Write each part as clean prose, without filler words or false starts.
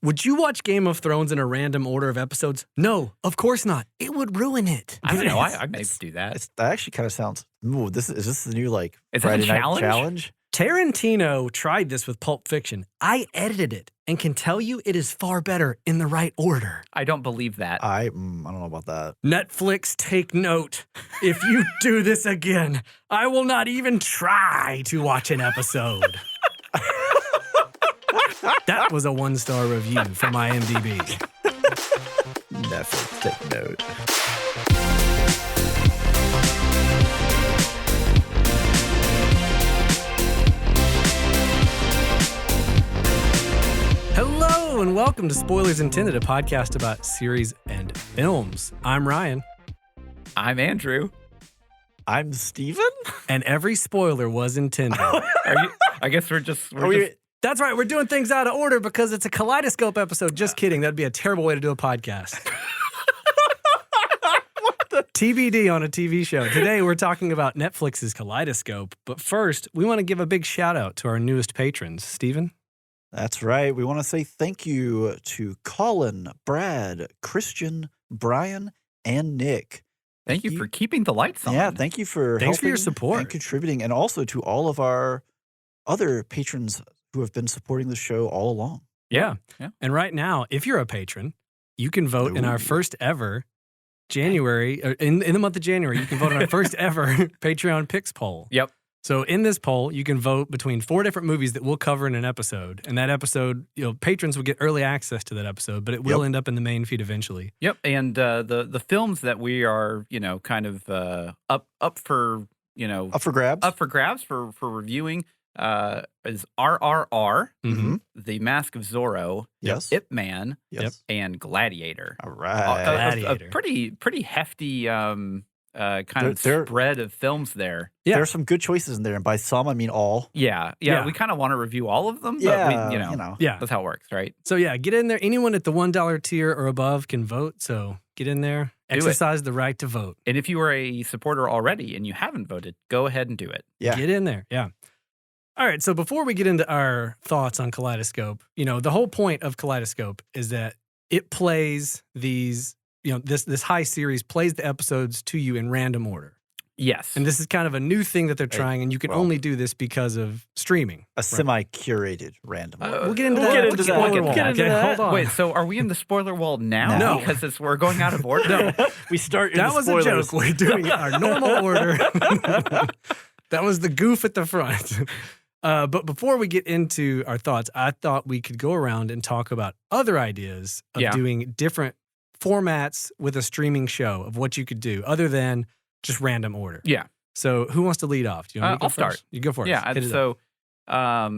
Would you watch Game of Thrones in a random order of episodes? No, of course not. It would ruin it. I don't know. I maybe do that. That actually kind of sounds. Ooh, is this the new Is that Friday a night challenge? Tarantino tried this with Pulp Fiction. I edited it and can tell you it is far better in the right order. I don't believe that. I don't know about that. Netflix, take note. If you do this again, I will not even try to watch an episode. That was a 1-star review from IMDb. Netflix, take note. Hello and welcome to Spoilers Intended, a podcast about series and films. I'm Ryan. I'm Andrew. I'm Steven? And every spoiler was intended. I guess we're just That's right. We're doing things out of order because it's a Kaleidoscope episode. Just kidding. That'd be a terrible way to do a podcast. TBD on a TV show. Today, we're talking about Netflix's Kaleidoscope. But first, we want to give a big shout out to our newest patrons. Steven? That's right. We want to say thank you to Colin, Brad, Christian, Brian, and Nick. Thank you for keeping the lights on. Yeah, thank you for Thanks for your helping support and contributing, and also to all of our other patrons who have been supporting the show all along. Yeah. Yeah. And right now, if you're a patron, you can vote in our first ever January, or in the month of January, you can vote on our first ever Patreon Picks poll. Yep. So in this poll, you can vote between 4 different movies that we'll cover in an episode. And that episode, patrons will get early access to that episode, but it will end up in the main feed eventually. Yep. And the films that we are, kind of up for, Up for grabs for reviewing is RRR, The Mask of Zorro, Yes. Ip Man, Yes. and Gladiator. All right. A pretty hefty spread of films there. Yeah. There are some good choices in there, and by some, I mean all. Yeah. We kind of want to review all of them, but Yeah. that's how it works, right? So yeah, get in there. Anyone at the $1 tier or above can vote. So get in there, exercise the right to vote. And if you are a supporter already and you haven't voted, go ahead and do it. Yeah. Get in there. Yeah. All right. So before we get into our thoughts on Kaleidoscope, the whole point of Kaleidoscope is that it plays these, this high series plays the episodes to you in random order. Yes. And this is kind of a new thing that they're trying, and you can only do this because of streaming. A semi-curated random order. We'll get into that. Hold on. Wait, so are we in the spoiler wall now? No. Because we're going out of order? No. We start in That the was spoilers. a joke. We're doing our normal order. That was the goof at the front. But before we get into our thoughts, I thought we could go around and talk about other ideas of doing different formats with a streaming show of what you could do other than just random order. Yeah. So who wants to lead off? Do you want me to go I'll first? start. You go first. Yeah. So I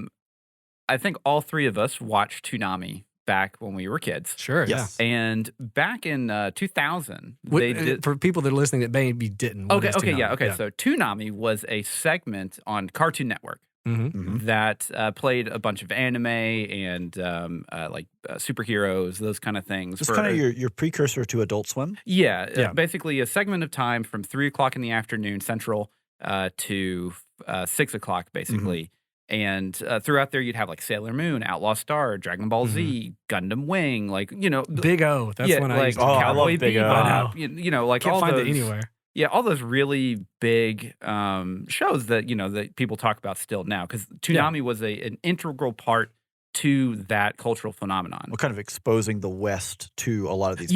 think all three of us watched Toonami back when we were kids. Sure. Yes. And back in 2000, they did. For people that are listening that maybe didn't. Okay. So Toonami was a segment on Cartoon Network. That played a bunch of anime and superheroes, those kind of things. It's kind of your precursor to Adult Swim. Yeah. Basically a segment of time from 3 o'clock in the afternoon Central to 6 o'clock, basically. And throughout there, you'd have like Sailor Moon, Outlaw Star, Dragon Ball Z, Gundam Wing, Big O. That's when I used to. I love Big O. I Can't all find those, it anywhere. Yeah, all those really big shows that that people talk about still now, because Toonami was an integral part to that cultural phenomenon. We're kind of exposing the West to a lot of these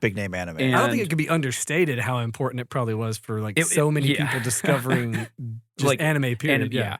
big name anime. And I don't think it could be understated how important it probably was for so many people discovering just anime, period.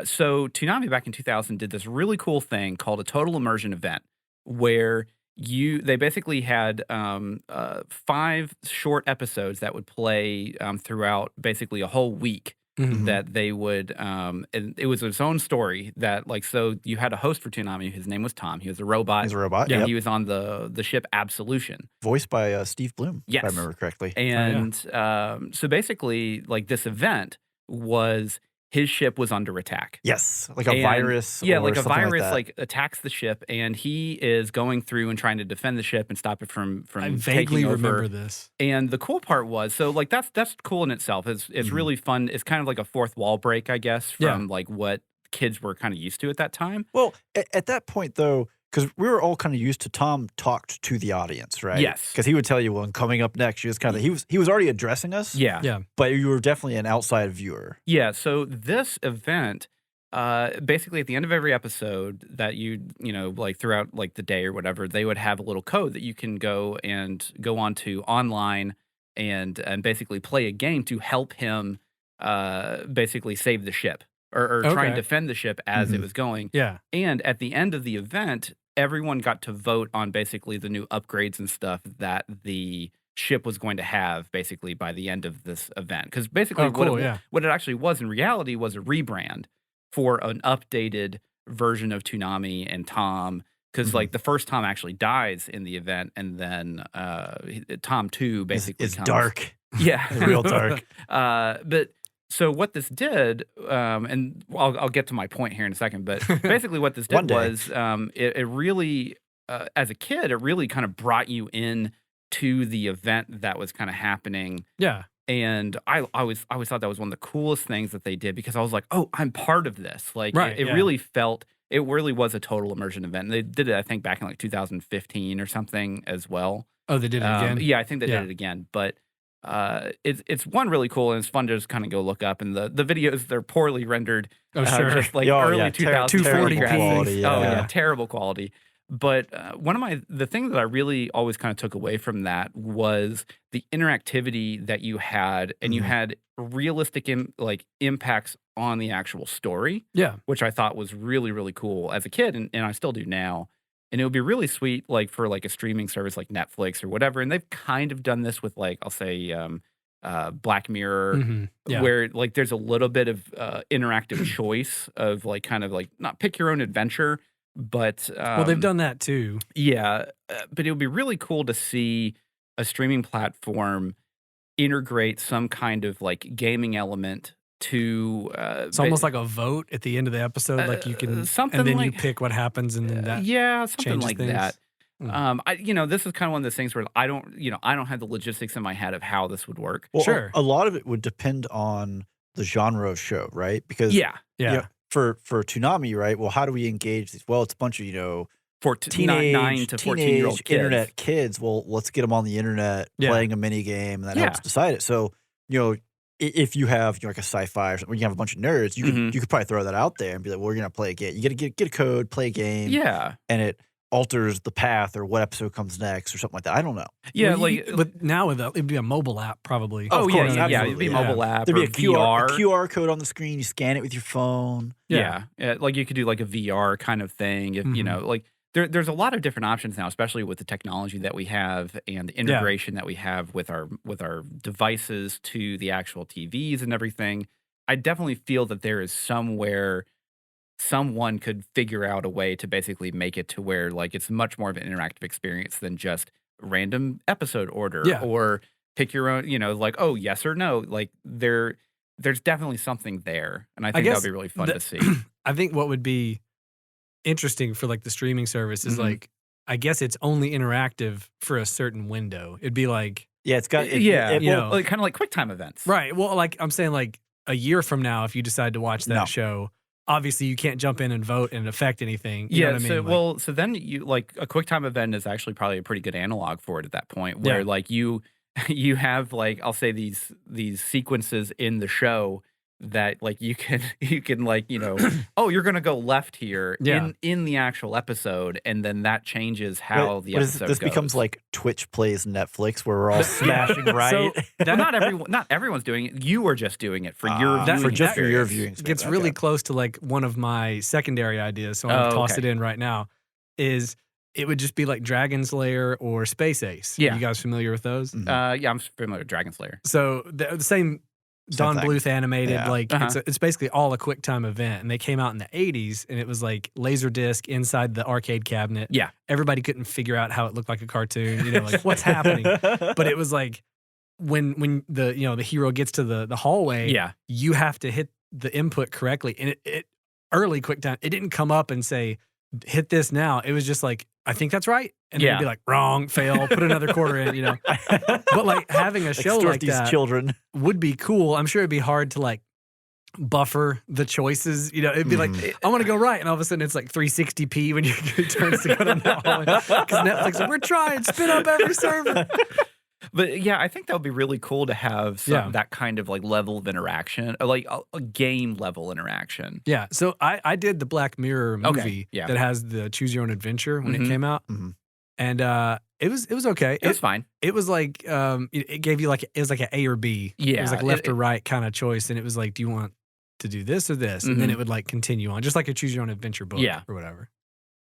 So Toonami back in 2000 did this really cool thing called a total immersion event where they basically had 5 short episodes that would play throughout basically a whole week. That they would, and it was its own story that so you had a host for Toonami. His name was Tom. He was a robot. He's a robot. Yeah, he was on the ship Absolution. Voiced by Steve Bloom, yes. if I remember correctly. And so basically, this event was his ship was under attack. Yes, like a virus. Yeah, or like a virus like attacks the ship, and he is going through and trying to defend the ship and stop it from I vaguely taking over. remember this. And the cool part was, so that's cool in itself. It's really fun. It's kind of like a fourth wall break, I guess, from what kids were kind of used to at that time. Well, at that point though, because we were all kind of used to Tom talked to the audience, right? Yes. Because he would tell you, well, coming up next, he was kind of he was already addressing us. Yeah. Yeah. But you were definitely an outside viewer. Yeah. So this event, basically at the end of every episode that like throughout like the day or whatever, they would have a little code that you can go onto online and basically play a game to help him basically save the ship or try and Okay. defend the ship as it Mhm. was going. Yeah. And at the end of the event, everyone got to vote on basically the new upgrades and stuff that the ship was going to have basically by the end of this event. Because basically Oh, cool. Yeah. what it actually was in reality was a rebrand for an updated version of Toonami and Tom. Because like the first Tom actually dies in the event, and then Tom 2 basically It's comes. dark. Yeah. Real dark. But so what this did, and I'll get to my point here in a second, but basically what this One did day. was it really, as a kid, it really kind of brought you in to the event that was kind of happening. Yeah. And I always thought that was one of the coolest things that they did because I was like, oh, I'm part of this. Like Right, it yeah. really felt, it really was a total immersion event. And they did it, I think, back in like 2015 or something as well. Oh, they did it again. Yeah, I think they Yeah. did it again. But it's one really cool, and it's fun to just kind of go look up. And the videos, they're poorly rendered. Oh, sure. Just like Oh, early yeah, 2000s 240p. graphics. quality, Oh, yeah. yeah, terrible quality. But the thing that I really always kind of took away from that was the interactivity that you had, and you Mhm. had realistic impacts on the actual story, Yeah. which I thought was really, really cool as a kid, and I still do now. And it would be really sweet, like for like a streaming service like Netflix or whatever. And they've kind of done this with like I'll say Black Mirror, Mhm. Yeah. where like there's a little bit of interactive choice of like kind of like not pick your own adventure, but Well, they've done that too. yeah. But it would be really cool to see a streaming platform integrate some kind of like gaming element to It's almost like a vote at the end of the episode. Like you can, something and then you like- pick what happens, and then that. yeah, something changes like things. that. Mm. This is kind of one of those things where I don't have the logistics in my head of how this would work. Well, Sure. a lot of it would depend on the genre of show, right? Because Yeah, Yeah. you know, for Toonami, right? Well, how do we engage these? Well, it's a bunch of for teenage 9 to 14-year-old kids. internet kids. Well, let's get them on the internet Yeah. playing a mini game, and that Yeah. helps decide it. So if you have like a sci-fi or something, where you have a bunch of nerds, you could probably throw that out there and be like, well, we're gonna play a game. You get a code, play a game, Yeah, and it alters the path or what episode comes next or something like that. I don't know. yeah, Well, like but now it'd be a mobile app probably. Oh, oh of yeah, course, yeah, it'd absolutely, be yeah. mobile app There'd or be a VR. QR code on the screen. You scan it with your phone. Yeah. Like you could do like a VR kind of thing. If Mhm. like there's a lot of different options now, especially with the technology that we have and the integration that we have with our devices to the actual TVs and everything. I definitely feel that there is somewhere someone could figure out a way to basically make it to where like it's much more of an interactive experience than just random episode order Yeah. or pick your own, like, oh, yes or no. Like there's definitely something there. And I think that guess would be really fun the- to see. I think what would be interesting for like the streaming service is Mhm. like, I guess it's only interactive for a certain window. It'd be like, Yeah, it's got Yeah, it- you well, know, like, kind of like QuickTime events. right. Well, like I'm saying, like a year from now, if you decide to watch that No. show, obviously you can't jump in and vote and affect anything. You Yeah, know what I mean? Like, so then you like a QuickTime event is actually probably a pretty good analog for it at that point, where Yeah. like you have like I'll say these sequences in the show that like you can like oh, you're gonna go left here Yeah. in the actual episode, and then that changes how the what is episode this goes. becomes like Twitch plays Netflix, where we're all smashing right. So Well, not everyone's doing it. You are just doing it for your that- viewing just for your experience. viewing. gets experience. really Okay. close to like one of my secondary ideas. So I'm gonna Oh, toss okay. it in right now. Is it would just be like Dragon's Lair or Space Ace. Yeah. You guys familiar with those? Mhm. Yeah, I'm familiar with Dragon Slayer. So the same Same Don thing. Bluth animated, Yeah. like Uh-huh. it's basically all a QuickTime event, and they came out in the '80s, and it was like Laserdisc inside the arcade cabinet. Yeah. Everybody couldn't figure out how it looked like a cartoon. Like what's happening? But it was like when the the hero gets to the hallway, Yeah. you have to hit the input correctly, and it early QuickTime, it didn't come up and say hit this now. It was just like, I think that's right, and then Yeah. it'd be like wrong, fail, put another quarter in. But like having a show Extort like these that children. would be cool. I'm sure it'd be hard to like buffer the choices. You know, it'd be like, I want to go right, and all of a sudden it's like 360p when you turns to go down that hallway. Because Netflix, like, we're trying, spin up every server. But yeah, I think that would be really cool to have that kind of like level of interaction, like a game level interaction. Yeah. So I did the Black Mirror movie that has the choose your own adventure when it came out. And it was okay. It was fine. It was like it gave you like it was like an A or B. Yeah. It was like left or right kind of choice. And it was like, do you want to do this or this? And then it would like continue on, just like a choose your own adventure book or whatever.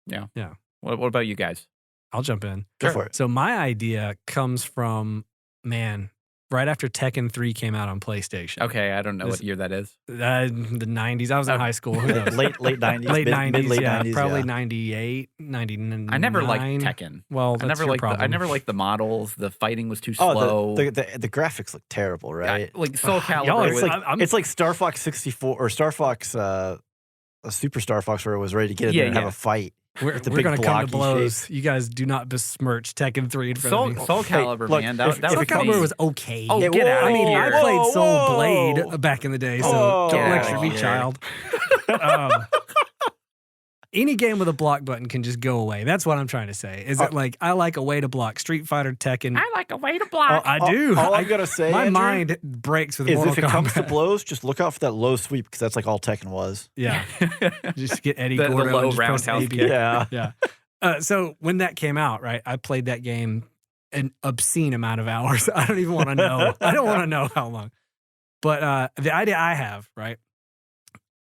Yeah. Yeah. What about you guys? I'll jump in. Go for it. So my idea comes from, right after Tekken 3 came out on PlayStation. Okay, I don't know what year that is. The 90s. I was in high school. Who knows? late 90s. Late 90s, mid-late yeah. 90s, probably 98, 99. I never liked Tekken. Well, that's your problem. I never liked the models. The fighting was too slow. The graphics look terrible, right? Yeah, like Soul Calibur. It's like Star Fox 64 or Star Fox, Super Star Fox, where it was ready to get in there and have a fight. We're going to come to blows. You guys do not besmirch Tekken 3 in front of me. Soul Calibur, man. Soul Calibur was okay. Oh, get out of here. I played Soul Blade back in the day, so don't lecture me, child. Any game with a block button can just go away. That's what I'm trying to say. Is it like, I like a way to block Street Fighter, Tekken. I like a way to block. Oh, I do. All I got to say, my Andrew, mind breaks with Mortal Kombat. If it comes to blows, just look out for that low sweep, because that's like all Tekken was. Yeah. Just get Eddie Gordo. The low and roundhouse kick. Yeah. Yeah. So when that came out, right, I played that game an obscene amount of hours. I don't even want to know. I don't want to know how long. But the idea I have, right,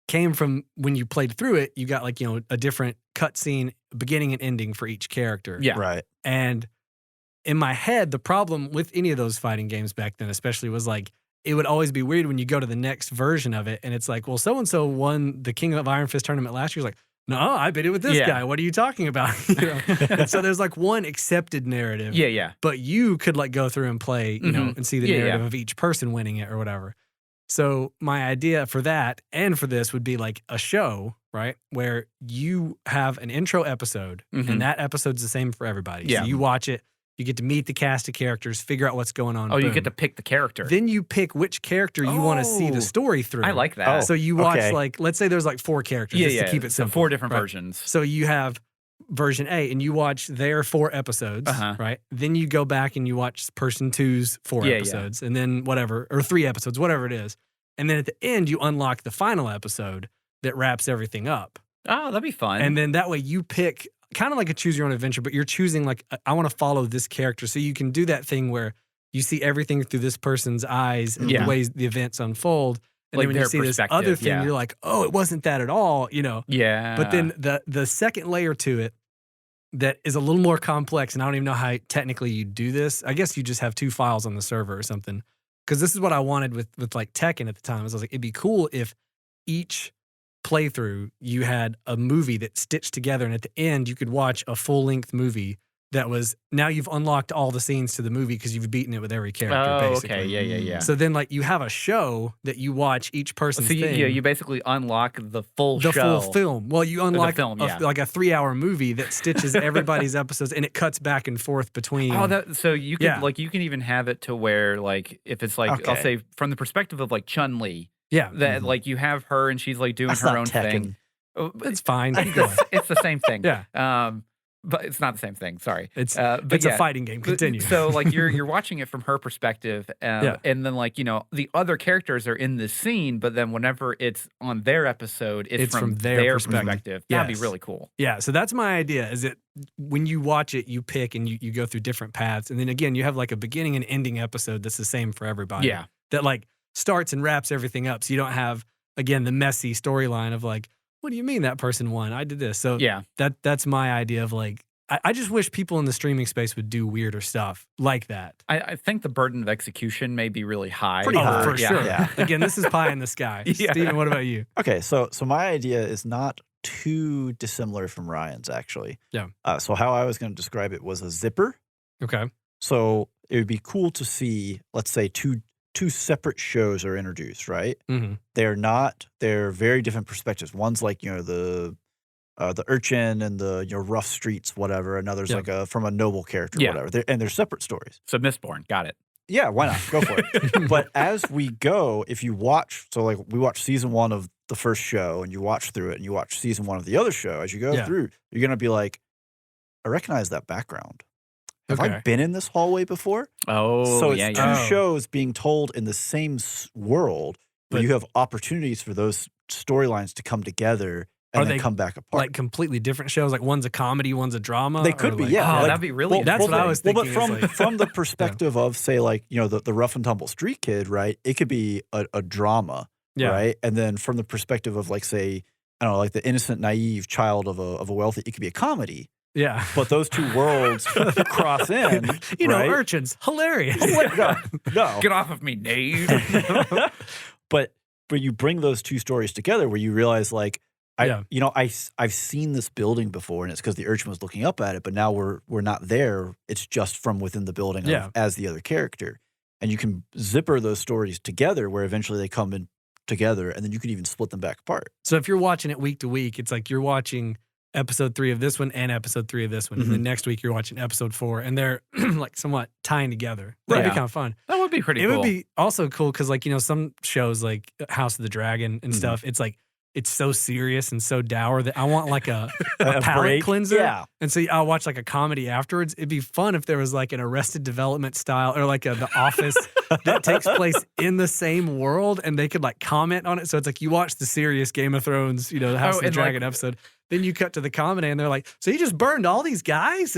came from when you played through it, you got like, a different cutscene, beginning and ending for each character. Yeah. Right. And in my head, the problem with any of those fighting games back then, especially, was like, it would always be weird when you go to the next version of it and it's like, well, so-and-so won the King of Iron Fist tournament last year. It's like, no, I beat it with this guy. What are you talking about? And so there's like one accepted narrative. Yeah. But you could like go through and play, and see the narrative of each person winning it or whatever. So my idea for that and for this would be like a show, right, where you have an intro episode, and that episode's the same for everybody. Yeah. So you watch it, you get to meet the cast of characters, figure out what's going on. Oh, you get to pick the character. Then you pick which character you want to see the story through. I like that. So you watch like, let's say there's like 4 characters, just to keep it simple. 4 different versions. So you have version A, and you watch their 4 episodes, right? Then you go back and you watch person 2's 4 episodes, and then whatever, or 3 episodes, whatever it is. And then at the end, you unlock the final episode that wraps everything up. Oh, that'd be fun. And then that way you pick kind of like a choose your own adventure, but you're choosing like, I want to follow this character. So you can do that thing where you see everything through this person's eyes and the ways the events unfold. And like then when you see this other thing, you're like, oh, it wasn't that at all, Yeah. But then the second layer to it that is a little more complex, and I don't even know how technically you do this. I guess you just have 2 files on the server or something. Because this is what I wanted with like Tekken at the time. I was like, it'd be cool if each playthrough you had a movie that stitched together, and at the end you could watch a full-length movie that was, now you've unlocked all the scenes to the movie because you've beaten it with every character, basically. Okay, yeah. So then like you have a show that you watch each person's thing. You basically unlock the full show. The full film. Well, you unlock film, like a 3-hour movie that stitches everybody's episodes, and it cuts back and forth between. Oh, so you can like, you can even have it to where like, if it's like, I'll say from the perspective of like Chun-Li. Yeah. That like you have her and she's like doing her own thing. It's fine. It's the same thing. Yeah. But it's not the same thing. Sorry. It's a fighting game. Continue. So like you're watching it from her perspective, and then like the other characters are in this scene, but then whenever it's on their episode, it's from their perspective. That'd be really cool. Yeah. So that's my idea. Is that when you watch it, you pick and you go through different paths, and then again you have like a beginning and ending episode that's the same for everybody. Yeah. That like starts and wraps everything up, so you don't have again the messy storyline of like, what do you mean that person won? I did this. So that's my idea of like, I just wish people in the streaming space would do weirder stuff like that. I think the burden of execution may be really high. Pretty high, for yeah. sure. Yeah. Again, this is pie in the sky. Steven, what about you? Okay, so my idea is not too dissimilar from Ryan's, actually. Yeah. So how I was going to describe it was a zipper. Okay. So it would be cool to see, let's say, two separate shows are introduced, right? Mm-hmm. They're very different perspectives. One's like, the urchin and the rough streets, whatever. Another's like from a noble character, whatever. They're separate stories. So Mistborn, got it. Yeah, why not? Go for it. But as we go, if you watch, so like we watch season 1 of the first show and you watch through it and you watch season 1 of the other show, as you go through, you're going to be like, I recognize that background. Have I been in this hallway before? Oh, so it's two shows being told in the same world, but you have opportunities for those storylines to come together and then come back apart. Like completely different shows? Like one's a comedy, one's a drama? They could be, like, yeah. Oh, like, that'd be really that's what I was thinking. But from the perspective of, say, like, you know, the rough and tumble street kid, right? It could be a drama, right? And then from the perspective of, like, say, I don't know, like the innocent, naive child of a wealthy, it could be a comedy. Yeah. But those two worlds cross in. You know, right? urchins. Hilarious. No. Get off of me, Dave. But you bring those two stories together where you realize, like, I've seen this building before, and it's because the urchin was looking up at it, but now we're not there. It's just from within the building as the other character. And you can zipper those stories together where eventually they come in together, and then you can even split them back apart. So if you're watching it week to week, it's like you're watching episode 3 of this one and episode 3 of this one. And then next week you're watching episode 4, and they're like somewhat tying together. That'd be kind of fun. That would be pretty cool. It would be also cool because, like, you know, some shows like House of the Dragon and stuff, it's like, it's so serious and so dour that I want like a palate cleanser. Yeah. And so I'll watch like a comedy afterwards. It'd be fun if there was like an Arrested Development style or like The Office that takes place in the same world, and they could like comment on it. So it's like you watch the serious Game of Thrones, you know, the House of the Dragon episode. Then you cut to the comedy and they're like, so you just burned all these guys?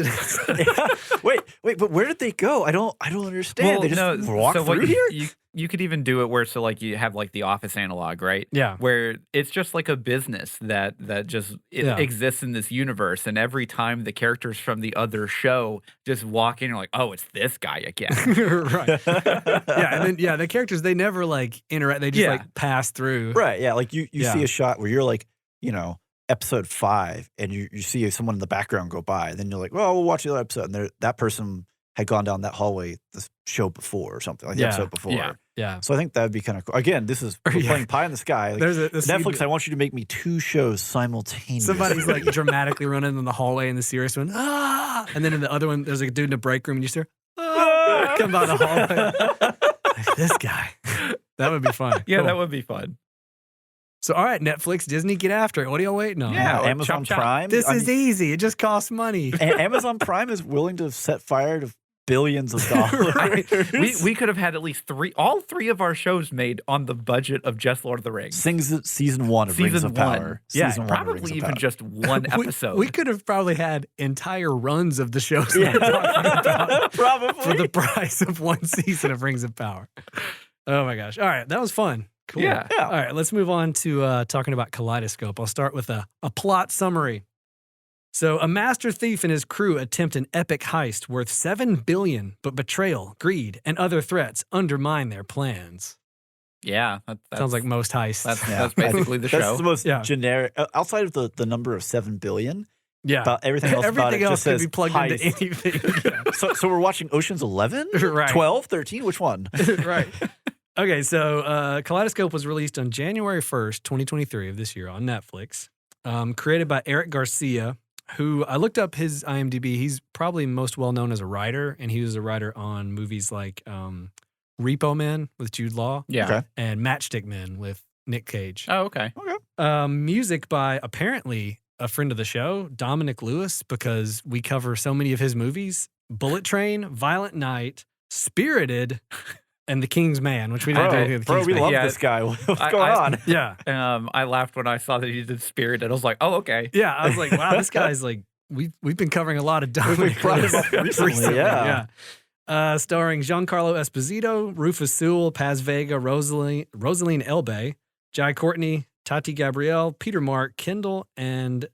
Wait, but where did they go? I don't understand. Well, they just walk through here? You could even do it where, so like you have like the Office analog, right? Yeah. Where it's just like a business that just exists in this universe, and every time the characters from the other show just walk in, you're like, oh, it's this guy again. Right. And then the characters, they never like interact. They just like pass through. Right. Yeah. Like you see a shot where you're like, you know, episode 5, and you see someone in the background go by, and then you're like, well, we'll watch the other episode, and that person had gone down that hallway the show before or something, like the episode before. Yeah. So I think that would be kind of cool. Again, this is we're playing pie in the sky. Like, There's Netflix, I want you to make me 2 shows simultaneously. Somebody's like dramatically running in the hallway in the serious one, and then in the other one, there's a dude in a break room, and you see her, come down the hallway. Like, this guy. That would be fun. Yeah, Cool. that would be fun. So, all right, Netflix, Disney, get after it. What are y'all waiting on? Yeah, Amazon Prime. This is easy. It just costs money. Amazon Prime is willing to set fire to billions of dollars. We could have had at least all 3 of our shows made on the budget of just Lord of the Rings. Season 1 of Rings of Power. Yeah, Season 1 of Rings probably of even Power. just one episode. We could have probably had entire runs of the shows that we're talking about Probably. for the price of one season of Rings of Power. Oh my gosh. All right, that was fun. Cool. Yeah. All right, let's move on to talking about Kaleidoscope. I'll start with a plot summary. So, a master thief and his crew attempt an epic heist worth $7 billion, but betrayal, greed, and other threats undermine their plans. Yeah. Sounds like most heists. That's basically the show. That's the most generic. Outside of the number of 7 billion, yeah. Everything else about it else just could says be plugged heist. into anything. Yeah. So we're watching Ocean's 11? Right. 12? 13? Which one? Right. Okay, so Kaleidoscope was released on January 1st, 2023 of this year on Netflix. Created by Eric Garcia, who I looked up his IMDb. He's probably most well known as a writer, and he was a writer on movies like Repo Man with Jude Law and Matchstick Men with Nick Cage. Oh, okay. Music by apparently a friend of the show, Dominic Lewis, because we cover so many of his movies. Bullet Train, Violent Night, Spirited, and The King's Man, which we didn't do anything with The King's we Man. love this guy. What's going on? Yeah. I laughed when I saw that he did Spirit, and I was like, oh, okay. Yeah, I was like, wow, this guy's like, we've been covering a lot of Dominic Lewis recently. Yeah. Starring Giancarlo Esposito, Rufus Sewell, Paz Vega, Rosaline Elbay, Jai Courtney, Tati Gabrielle, Peter Mark, Kendall, and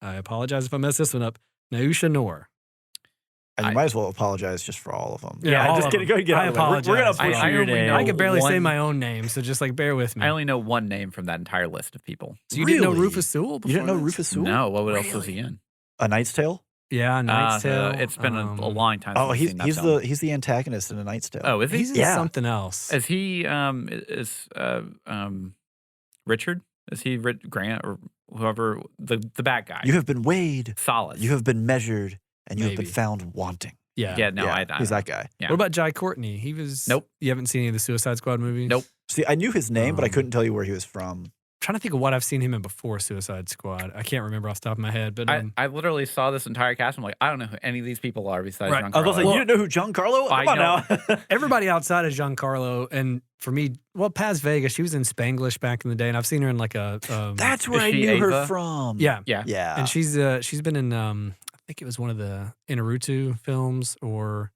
I apologize if I mess this one up, Nausha Noor. And you might as well apologize just for all of them. Yeah, just kidding. Go ahead, get I out of the way. apologize. We're going to butcher your name. I can barely say my own name, so just like bear with me. I only know one name from that entire list of people. So you didn't know Rufus Sewell before? You didn't know this? Rufus Sewell? No. What else was he in? A Knight's Tale? Yeah, Knight's Tale. It's been a long time. Oh, since I've seen that film. he's the antagonist in A Knight's Tale. Oh, is he? He's in something else. Is he Richard? Is he Grant or whoever the bad guy? You have been weighed. Solid. You have been measured, and you have Maybe. been found wanting. Yeah, no, Yeah, I he's that guy. Yeah. What about Jai Courtney? He was. Nope. You haven't seen any of the Suicide Squad movies? Nope. See, I knew his name, but I Um, couldn't tell you where he was from. Trying to think of what I've seen him in before Suicide Squad. I can't remember off the top of my head, but I literally saw this entire cast. I'm like, I don't know who any of these people are besides Right. Giancarlo. I was like, Well, you didn't know who Giancarlo? I Come on know. now. everybody outside of Giancarlo, and for me, well, Paz Vega, she was in Spanglish back in the day, and I've seen her in like a. That's where Is I she knew her Ava? from. yeah, Yeah. Yeah. and she's been in I think it was one of the Inarutu films, or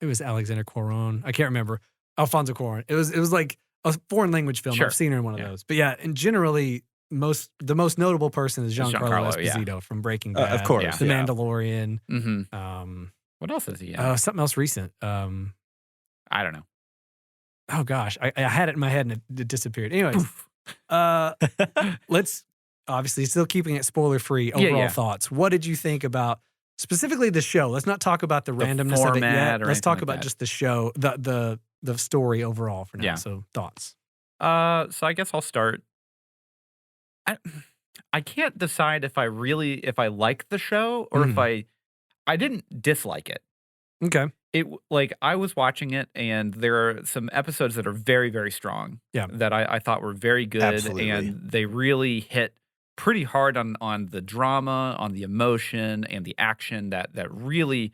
it was Alexander Cuarón. I can't remember. Alfonso Cuarón. It was like a foreign language film. Sure. I've seen her in one of Yeah. those. But yeah, and generally the most notable person is Giancarlo Giancarlo, yeah. Esposito from Breaking Bad. of course. Yeah. The yeah. Mandalorian. Mm-hmm. What else is he in? Something else recent. I don't know. Oh gosh, I had it in my head and it disappeared. Anyways, let's obviously still keeping it spoiler free. Yeah, Overall yeah. thoughts. What did you think about specifically the show? Let's not talk about the randomness of it format yet. or Let's anything talk like about that. just the show, the story overall for now. Yeah. So thoughts. So I guess I'll start. I can't decide if I like the show or if I didn't dislike it. Okay. Like I was watching it and there are some episodes that are very, very strong. Yeah. That I thought were very good. Absolutely. And they really hit pretty hard on the drama, on the emotion and the action that really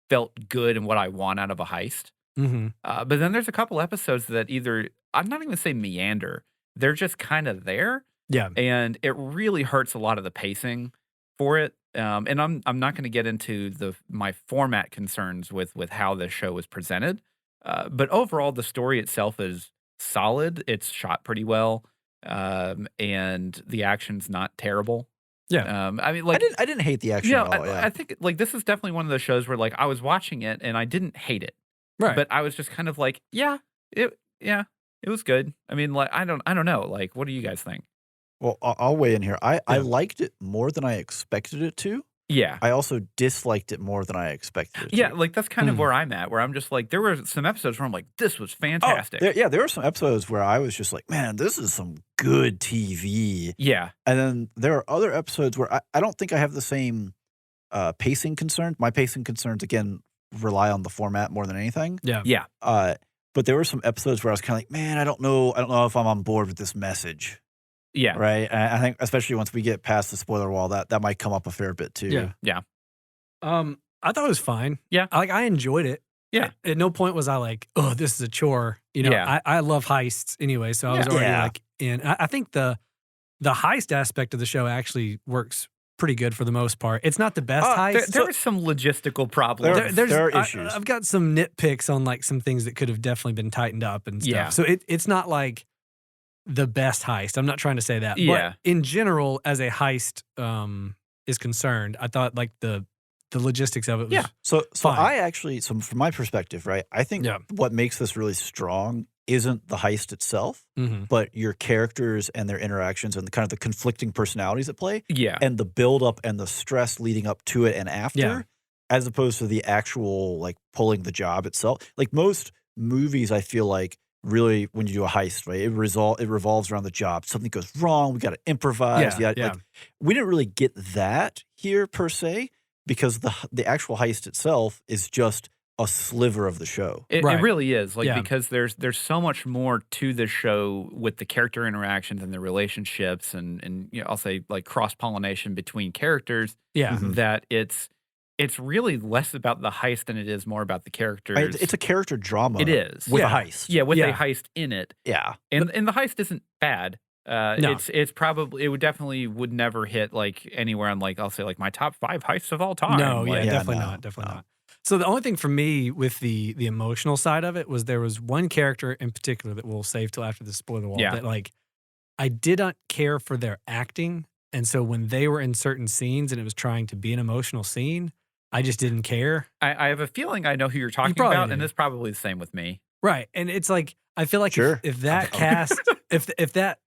felt good and what I want out of a heist. Mm-hmm. But then there's a couple episodes that either, I'm not even gonna say meander, they're just kind of there. Yeah. And it really hurts a lot of the pacing for it. And I'm not going to get into my format concerns with how this show was presented. But overall, the story itself is solid. It's shot pretty well, and the action's not terrible. Yeah. I mean, like I didn't hate the action yeah, at all. Yeah. I think like this is definitely one of those shows where like I was watching it and I didn't hate it, Right. but I was just kind of like, it was good. I mean, like I don't know. Like, what do you guys think? Well, I'll weigh in here. I Yeah. liked it more than I expected it to. Yeah. I also disliked it more than I expected it Yeah, to. like that's kind of Hmm. where I'm at, where I'm just like, there were some episodes where I'm like, this was Oh, fantastic. there were some episodes where I was just like, man, this is some good TV. Yeah. And then there are other episodes where I don't think I have the same pacing concerns. My pacing concerns, again, rely on the format more than anything. Yeah. Yeah. But there were some episodes where I was kind of like, man, I don't know if I'm on board with this message. Yeah. Right. And I think especially once we get past the spoiler wall, that might come up a fair bit too. Yeah. Yeah. I thought it was fine. Yeah. I enjoyed it. Yeah. At no point was I like, oh, this is a chore. You know, Yeah. I love heists anyway, so I was Yeah. already Yeah. like in. I think the heist aspect of the show actually works pretty good for the most part. It's not the best heist. There were some logistical problems. There are issues. I've got some nitpicks on like some things that could have definitely been tightened up and stuff. Yeah. So it's not like the best heist. I'm not trying to say that. Yeah. But in general, as a heist is concerned, I thought like the logistics of it was Yeah. So Fine. I actually, so from my perspective, right, I think Yeah. what makes this really strong isn't the heist itself, Mhm. but your characters and their interactions and the kind of the conflicting personalities at play Yeah. and the build up and the stress leading up to it and after, Yeah. as opposed to the actual like pulling the job itself. Like most movies, I feel like really when you do a heist, right, it revolves around the job. Something goes wrong, we got to improvise. Yeah, Like, we didn't really get that here per se because the actual heist itself is just a sliver of the show. It Right. really is like Yeah. because there's so much more to the show with the character interactions and the relationships and you know, I'll say like cross pollination between characters Yeah. Mhm. that it's really less about the heist than it is more about the characters. Right? It's a character drama. It is. with Yeah. a heist. Yeah, with Yeah. a heist in it. Yeah. And the heist isn't bad. No. It's probably would never hit like anywhere on like I'll say like my top 5 heists of all time. No, Like, Yeah, definitely no, not. Definitely no. not. So the only thing for me with the emotional side of it was there was one character in particular that we'll save till after the spoiler wall Yeah. that like I did not care for their acting. And so when they were in certain scenes and it was trying to be an emotional scene, I just didn't care. I have a feeling I know who you're talking probably about, do. and it's probably the same with me. Right. And it's like I feel like Sure. if that cast if that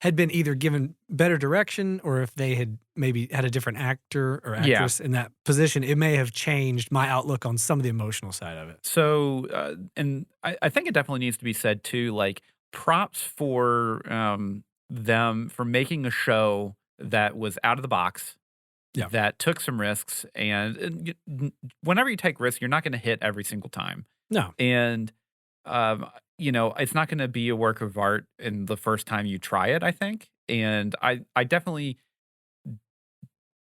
had been either given better direction or if they had maybe had a different actor or Yeah. actress in that position, it may have changed my outlook on some of the emotional side of it. So, and I think it definitely needs to be said too, like props for them for making a show that was out of the box, Yeah. that took some risks. And whenever you take risks, you're not going to hit every single time. No. And, it's not going to be a work of art in the first time you try it, I think. And I definitely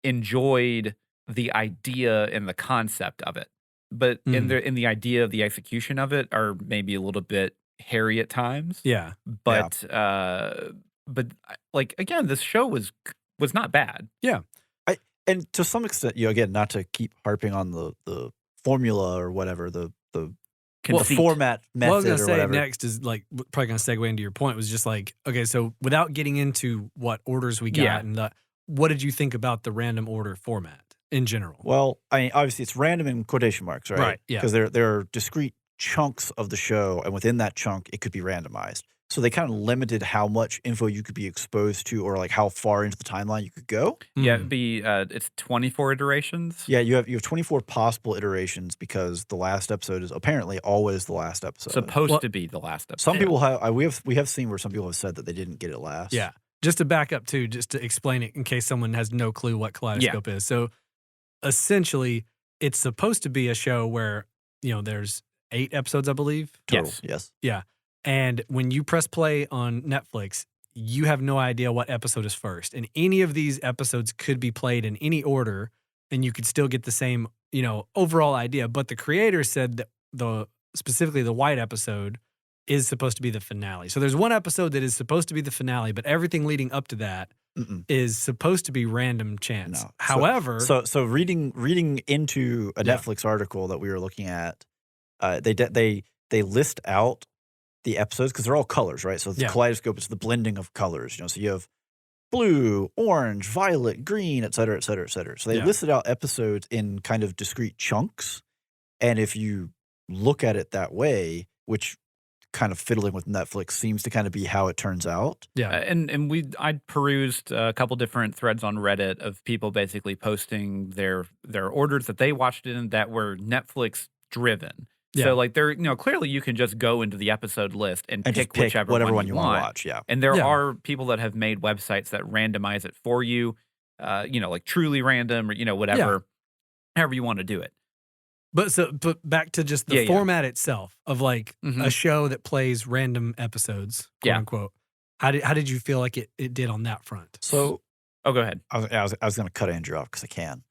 enjoyed the idea and the concept of it. But in the idea of the execution of it are maybe a little bit hairy at times. Yeah. But like again, this show was not bad. Yeah. And to some extent, again, not to keep harping on the formula or whatever, the format method what I was going to or say whatever. next is like probably going to segue into your point was just like, okay, so without getting into what orders we got and what did you think about the random order format in general? Well, I mean, obviously it's random in quotation marks, right? Right, yeah. Because there are discrete chunks of the show, and within that chunk, it could be randomized. So they kind of limited how much info you could be exposed to, or like how far into the timeline you could go. Yeah, it'd be it's 24 iterations. Yeah, you have 24 possible iterations because the last episode is apparently always the last episode. Supposed to be the last episode. Some people have we have seen where some people have said that they didn't get it last. Yeah. Just to back up too, just to explain it in case someone has no clue what Kaleidoscope is. So essentially, it's supposed to be a show where, there's 8 episodes, I believe. Total. Yes. Yeah. And when you press play on Netflix, you have no idea what episode is first. And any of these episodes could be played in any order, and you could still get the same, overall idea. But the creator said that specifically the white episode is supposed to be the finale. So there's one episode that is supposed to be the finale, but everything leading up to that is supposed to be random chance. No. However, so reading into a Netflix article that we were looking at, they list out the episodes because they're all colors, right? So the Kaleidoscope is the blending of colors, so you have blue, orange, violet, green, et cetera, et cetera, et cetera. So they listed out episodes in kind of discrete chunks. And if you look at it that way, which kind of fiddling with Netflix seems to kind of be how it turns out. Yeah. And I perused a couple different threads on Reddit of people basically posting their orders that they watched in that were Netflix driven. Yeah. So like clearly you can just go into the episode list and pick whichever whatever one you want to watch. Yeah. And there are people that have made websites that randomize it for you, like truly random or whatever, however you want to do it. But back to just the format itself of like a show that plays random episodes, quote unquote. How did you feel like it did on that front? So go ahead. I was going to cut Andrew off because I can.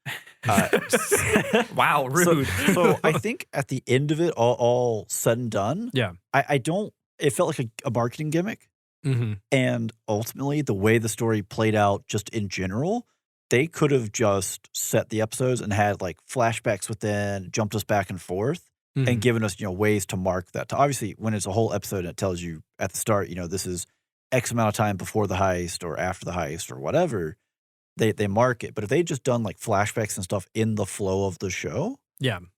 Wow, rude. So I think at the end of it, all said and done, it felt like a marketing gimmick. And ultimately, the way the story played out just in general, they could have just set the episodes and had like flashbacks within, jumped us back and forth, and given us, ways to mark that. Obviously, when it's a whole episode and it tells you at the start, this is X amount of time before the heist or after the heist or whatever, they mark it. But if they just done like flashbacks and stuff in the flow of the show,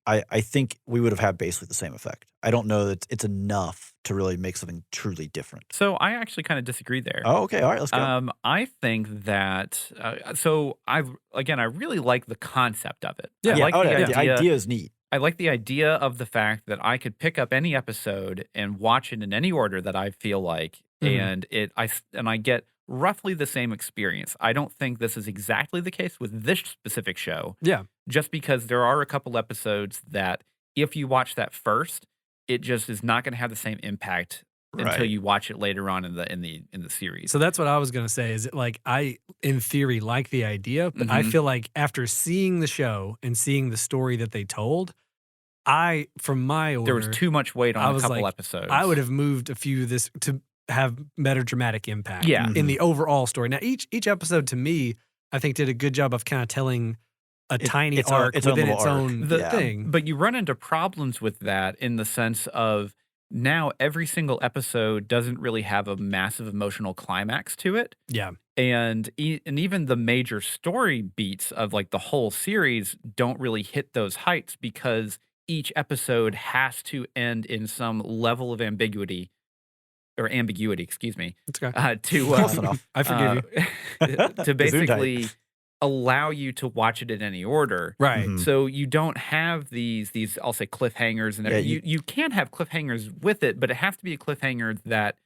I think we would have had basically the same effect. I don't know that it's enough to really make something truly different. So I actually kind of disagree there. Oh, okay. All right, let's go. I think that, I really like the concept of it. Yeah. I like the idea is neat. I like the idea of the fact that I could pick up any episode and watch it in any order that I feel like, and I get roughly the same experience. I don't think this is exactly the case with this specific show. Yeah. Just because there are a couple episodes that if you watch that first, it just is not going to have the same impact until you watch it later on in the series. So that's what I was going to say is like I in theory like the idea, but I feel like after seeing the show and seeing the story that they told, from my order, there was too much weight on a couple episodes. I would have moved a few to have better dramatic impact in the overall story. Now each episode to me, I think did a good job of kind of telling a tiny arc within its own thing. But you run into problems with that in the sense of now every single episode doesn't really have a massive emotional climax to it. Yeah. And even the major story beats of like the whole series don't really hit those heights because each episode has to end in some level of ambiguity, excuse me. It's okay. Close enough. I forgive you. To basically allow you to watch it in any order. Right. So you don't have these I'll say cliffhangers and you can have cliffhangers with it, but it has to be a cliffhanger that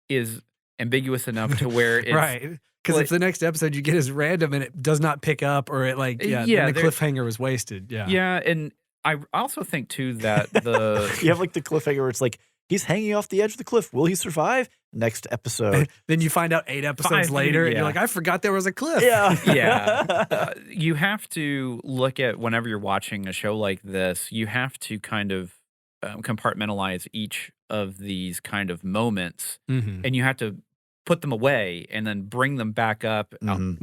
is ambiguous enough to where it's Because if the next episode you get is random and it does not pick up, or it then the cliffhanger was wasted. Yeah. Yeah, and I also think too that the you have like the cliffhanger where it's like he's hanging off the edge of the cliff. Will he survive? Next episode. Then you find out 8 episodes later, and you're like, I forgot there was a cliff. Yeah. Yeah. You have to look at whenever you're watching a show like this, you have to kind of compartmentalize each of these kind of moments, and you have to put them away and then bring them back up on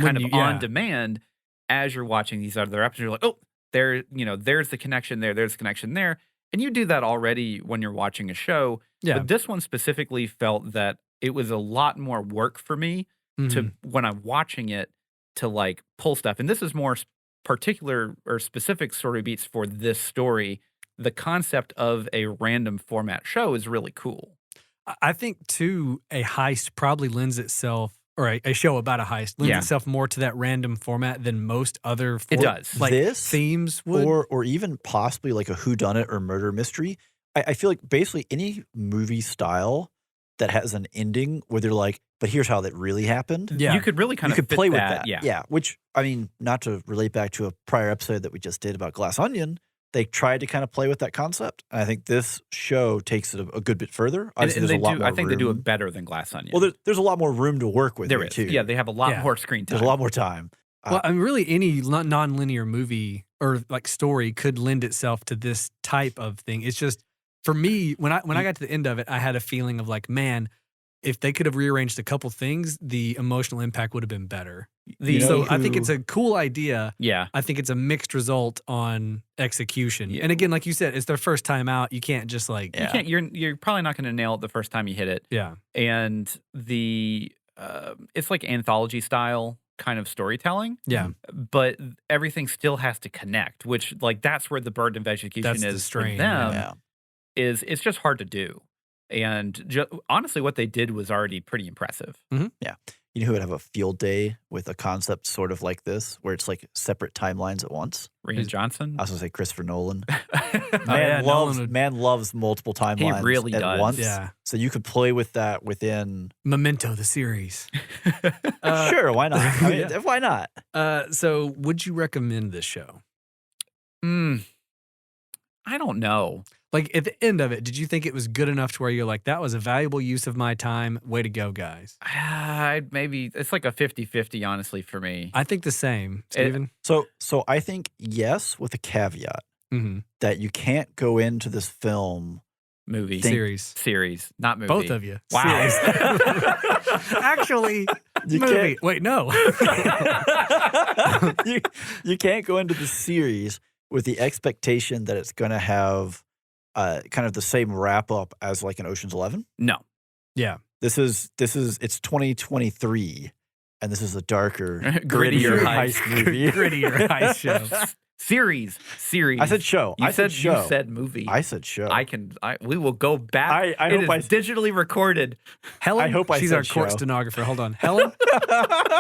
demand as you're watching these other episodes. You're like, oh, there's the connection there, there's the connection there. And you do that already when you're watching a show. Yeah. But this one specifically felt that it was a lot more work for me to when I'm watching it to like pull stuff. And this is more particular or specific story beats for this story. The concept of a random format show is really cool. I think too, a heist probably lends itself, or a show about a heist lends itself more to that random format than most other themes would. Or even possibly like a whodunit or murder mystery. I feel like basically any movie style that has an ending where they're like, but here's how that really happened. Yeah. You could really kind of play with that. that. Yeah. Which, I mean, not to relate back to a prior episode that we just did about Glass Onion, they tried to kind of play with that concept. And I think this show takes it a good bit further. Obviously, there's a lot more I think they do it better than Glass Onion. Well, there's a lot more room to work with there too. Yeah, they have a lot more screen time. There's a lot more time. Well, I mean, really any non-linear movie or like story could lend itself to this type of thing. It's just, for me, when I got to the end of it, I had a feeling of like, man, if they could have rearranged a couple things, the emotional impact would have been better. I think it's a cool idea. Yeah. I think it's a mixed result on execution. Yeah. And again, like you said, it's their first time out. You can't just like... You can't, you're probably not going to nail it the first time you hit it. Yeah. And it's like anthology style kind of storytelling. Yeah. But everything still has to connect, which like that's where the burden of execution is for them. Yeah. It's just hard to do. And honestly, what they did was already pretty impressive. Yeah. You know who would have a field day with a concept sort of like this, where it's like separate timelines at once? Rian Johnson? I was going to say Christopher Nolan. Nolan Man loves multiple timelines he really at does. once. Yeah. So you could play with that within... Memento, the series. Sure, why not? I mean, why not? So would you recommend this show? I don't know. Like, at the end of it, did you think it was good enough to where you're like, that was a valuable use of my time? Way to go, guys. Maybe it's like a 50-50, honestly, for me. I think the same. Steven? So I think yes, with a caveat that you can't go into this film series, not movie. Both of you. Wow. Actually, you movie. Can't, Wait, no. you can't go into the series with the expectation that it's going to have kind of the same wrap up as like an Ocean's 11. No. Yeah. It's 2023, and this is a darker, grittier heist movie. Grittier heist show. Series. I said show. You said movie. I said show. We will go back. I hope it's digitally recorded. Helen, I hope she's our court stenographer. Hold on. Helen,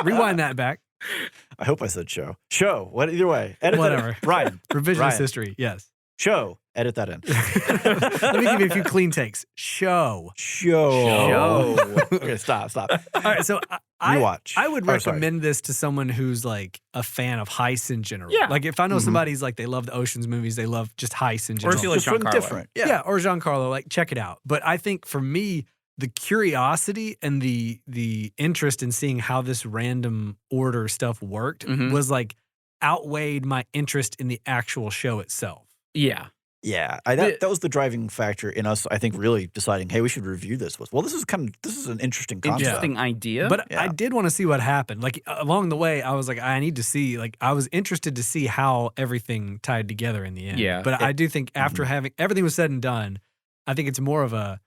rewind that back. I hope I said show. Show. Either way. Edit whatever. That. Ryan. Revisionist history. Yes. Show. Edit that in. Let me give you a few clean takes. Show. Okay, stop. All right, so I would Oh, recommend this to someone who's like a fan of heists in general. Yeah. Like if I know somebody's like they love the Ocean's movies, they love just heists in general. Or if you like Giancarlo. Different. Yeah, or Giancarlo, like check it out. But I think for me, the curiosity and the interest in seeing how this random order stuff worked was like outweighed my interest in the actual show itself. Yeah. Yeah, that was the driving factor in us, I think, really deciding, hey, we should review this. Well, this is an interesting concept. Interesting idea. But I did want to see what happened. Like, along the way, I was like, I need to see, like, I was interested to see how everything tied together in the end. Yeah. But I do think after having, everything was said and done, I think it's more of a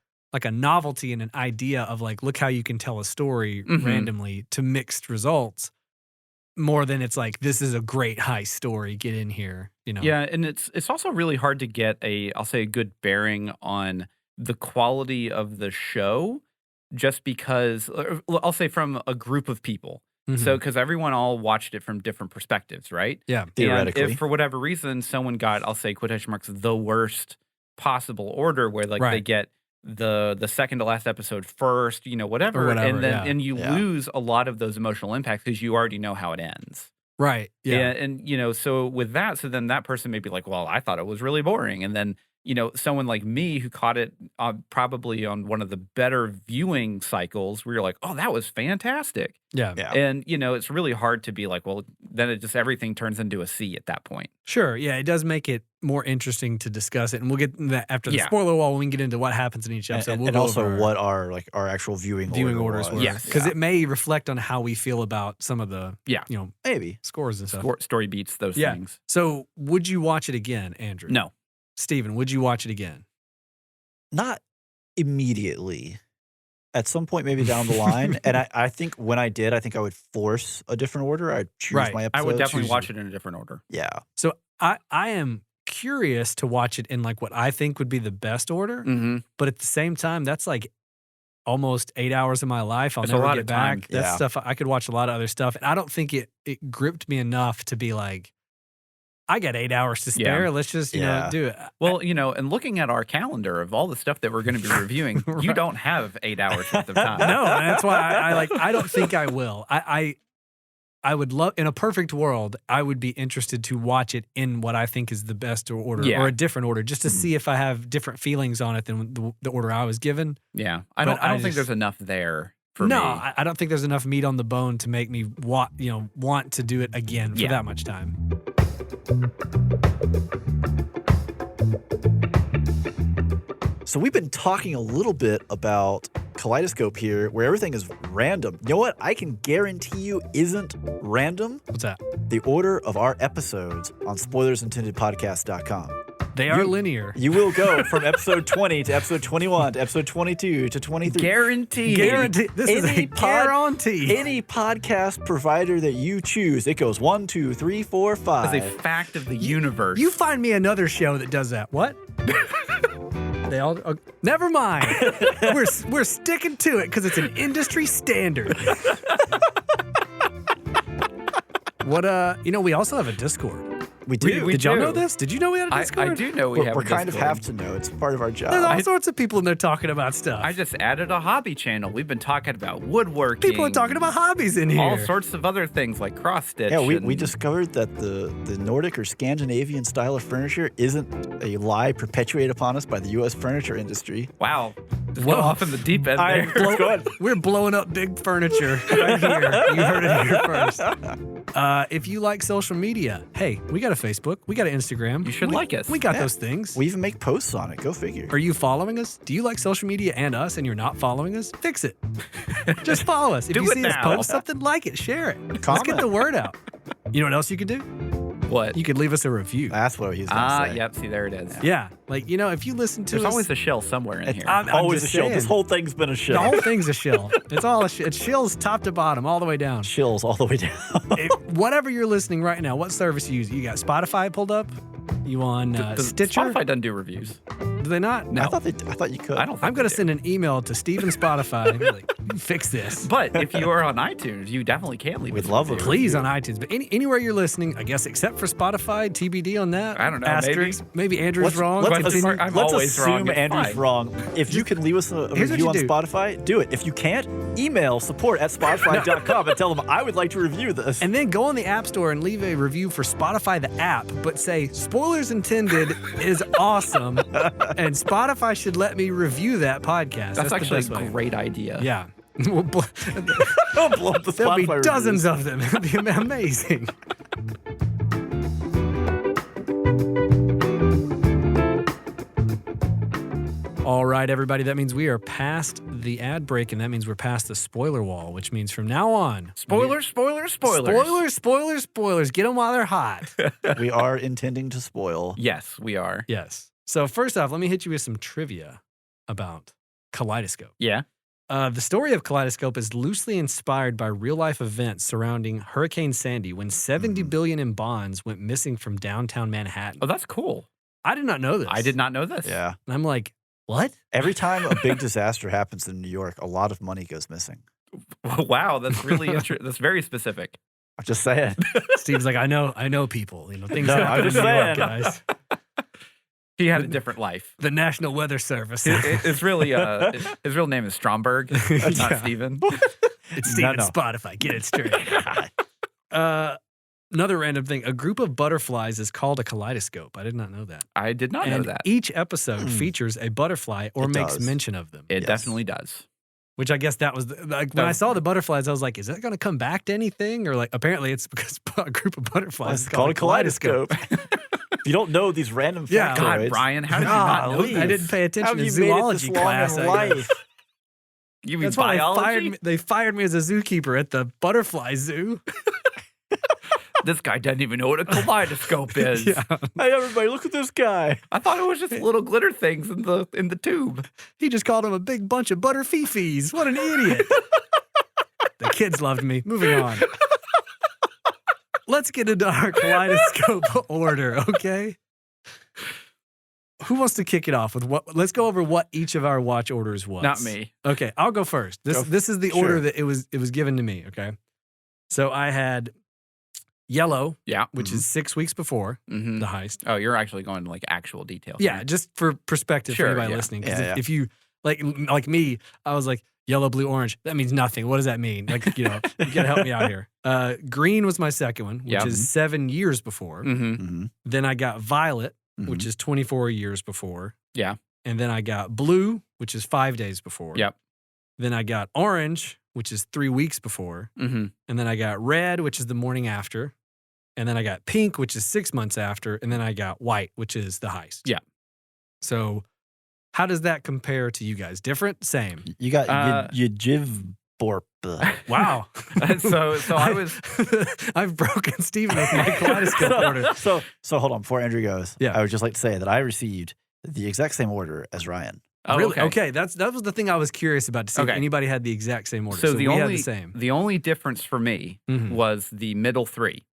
novelty and an idea of, like, look how you can tell a story randomly to mixed results. More than it's like, this is a great heist story, get in here, you know? Yeah, and it's also really hard to get a good bearing on the quality of the show just because, I'll say from a group of people. So, because everyone all watched it from different perspectives, right? Yeah. Theoretically. And if for whatever reason someone got, I'll say, quotation marks, the worst possible order where like they get the second to last episode first, whatever, and then and you lose a lot of those emotional impacts because you already know how it ends. Right. Yeah. And so with that, so then that person may be like, well, I thought it was really boring. And then, someone like me who caught it probably on one of the better viewing cycles where you're like, oh, that was fantastic. Yeah. And, it's really hard to be like, well, then everything turns into a C at that point. Sure. Yeah. It does make it more interesting to discuss it. And we'll get into that after the spoiler wall when we can get into what happens in each episode. And also what our actual viewing orders were. Yes. Because it may reflect on how we feel about some of the, maybe scores and stuff. Story beats, those things. So would you watch it again, Andrew? No. Steven, would you watch it again? Not immediately. At some point, maybe down the line. And I think when I did, I think I would force a different order. I'd choose my episodes. I would definitely watch it in a different order. Yeah. So I am curious to watch it in like what I think would be the best order. Mm-hmm. But at the same time, that's like almost 8 hours of my life. I'll never get back. That's stuff I could watch a lot of other stuff. And I don't think it gripped me enough to be like, I got 8 hours to spare. Let's just, do it. Well, and looking at our calendar of all the stuff that we're going to be reviewing, you don't have 8 hours worth of time. No, and that's why I don't think I will. I would love, in a perfect world, I would be interested to watch it in what I think is the best order or a different order, just to see if I have different feelings on it than the order I was given. Yeah. I don't think there's enough there. For me. I don't think there's enough meat on the bone to make me want to do it again for that much time. So we've been talking a little bit about Kaleidoscope here, where everything is random. You know what I can guarantee you isn't random? What's that? The order of our episodes on spoilersintendedpodcast.com. They are linear. You will go from episode 20 to episode 21 to episode 22 to 23. Guaranteed. This is a guarantee. Any podcast provider that you choose, it goes 1, 2, 3, 4, 5. As a fact of the universe. You find me another show that does that. What? They all never mind. We're sticking to it because it's an industry standard. What we also have a Discord. We do. Did y'all know this? Did you know we had a Discord? I do know we have a Discord. We kind of have to know. It's part of our job. There's all sorts of people in there talking about stuff. I just added a hobby channel. We've been talking about woodworking. People are talking about hobbies in here. All sorts of other things like cross-stitch. Yeah, we discovered that the Nordic or Scandinavian style of furniture isn't a lie perpetuated upon us by the U.S. furniture industry. Wow. Just go off in the deep end there. We're blowing up big furniture right here. You heard it here first. If you like social media, hey, we got a Facebook. We got an Instagram. You should like us. We got those things. We even make posts on it. Go figure. Are you following us? Do you like social media and us and you're not following us? Fix it. Just follow us. If you see us post something, like it, share it. Comment. Let's get the word out. You know what else you can do? What? You could leave us a review. That's what he's going to say. Yep. See, there it is. Yeah. Like, if you listen to There's us. always a shill somewhere in here. I'm always a just shill. saying. This whole thing's been a shill. The whole thing's a shill. It's all it's shills top to bottom, all the way down. Shills all the way down. Whatever you're listening right now, what service you use? You got Spotify pulled up? You on Stitcher? Spotify doesn't do reviews. Do they not? No. I thought you could. I'm going to send an email to Steven Spotify and be like, fix this. But if you are on iTunes, you definitely can leave We'd us love a it. review. Please on iTunes. But anywhere you're listening, I guess, except for Spotify, TBD on that. I don't know. Asterisk. Maybe Andrew's wrong. Let's I'm always assume wrong. It's Andrew's fine. wrong. If you can leave us a Here's what review you on do. Spotify, do it. If you can't, email support@spotify.com and tell them I would like to review this. And then go on the App Store and leave a review for Spotify, the app, but say, Spoilers Intended is awesome, and Spotify should let me review that podcast. That's the actually best a way. great idea. Yeah. Don't blow up the There'll be Spotify dozens reviews. of them. It'll be amazing. All right, everybody. That means we are past the ad break, and that means we're past the spoiler wall, which means from now on... Spoilers. Spoilers. Get them while they're hot. We are intending to spoil. Yes, we are. Yes. So first off, let me hit you with some trivia about Kaleidoscope. Yeah. The story of Kaleidoscope is loosely inspired by real-life events surrounding Hurricane Sandy when $70 billion in bonds went missing from downtown Manhattan. Oh, that's cool. I did not know this. I did not know this. Yeah. And I'm like, what? Every time a big disaster happens in New York, a lot of money goes missing. Wow, that's really interesting. That's very specific. I'm just saying. Steve's like, I know people. Things No, happen I'm in just New York, saying. guys. He had a different life. The National Weather Service. It's really his real name is Stromberg. That's not Steven. It's Steven No. Spotify. Get it straight. Another random thing. A group of butterflies is called a kaleidoscope. I did not know that. I did not know And that. each episode features a butterfly or It makes does. mention of them. It Yes. definitely does. Which I guess that was when I saw the butterflies, I was like, is that going to come back to anything? Or like, apparently it's because a group of butterflies is It's called a kaleidoscope. If you don't know these random Yeah. God, factoids, Brian, how did you not know Golly. this? I didn't pay how attention have to you made it zoology this long class. in I guess. life? You mean That's why biology? they fired me as a zookeeper at the butterfly zoo. This guy doesn't even know what a kaleidoscope is. Yeah. Hey, everybody, look at this guy. I thought it was just little glitter things in the tube. He just called him a big bunch of butterfeefees. What an idiot. The kids loved me. Moving on. Let's get into our kaleidoscope order, okay? Who wants to kick it off with what? Let's go over what each of our watch orders was. Not me. Okay, I'll go first. This is the Sure. order that it was given to me, okay? So I had yellow, Yeah. which is 6 weeks before Mm-hmm. the heist. Oh, you're actually going to like actual details. Yeah, here. just for perspective Sure, for anybody yeah. listening. Because Yeah, if you like me, I was like yellow, blue, orange. That means nothing. What does that mean? Like, you gotta help me out here. Green was my second one, which Yeah. is 7 years before. Mm-hmm. Mm-hmm. Then I got violet, which is 24 years before. Yeah. And then I got blue, which is 5 days before. Yep. Then I got orange, which is 3 weeks before. Mm-hmm. And then I got red, which is the morning after. And then I got pink, which is 6 months after. And then I got white, which is the heist. Yeah. So how does that compare to you guys? Different? Same? You got you jiv borp. Wow. so I was I've broken Steven with my kaleidoscope order. So hold on, before Andrew goes, Yeah. I would just like to say that I received the exact same order as Ryan. oh, Really? okay. That was the thing I was curious about to see if Okay. anybody had the exact same order. So So the we had only the same. the only difference for me Mhm. was the middle three.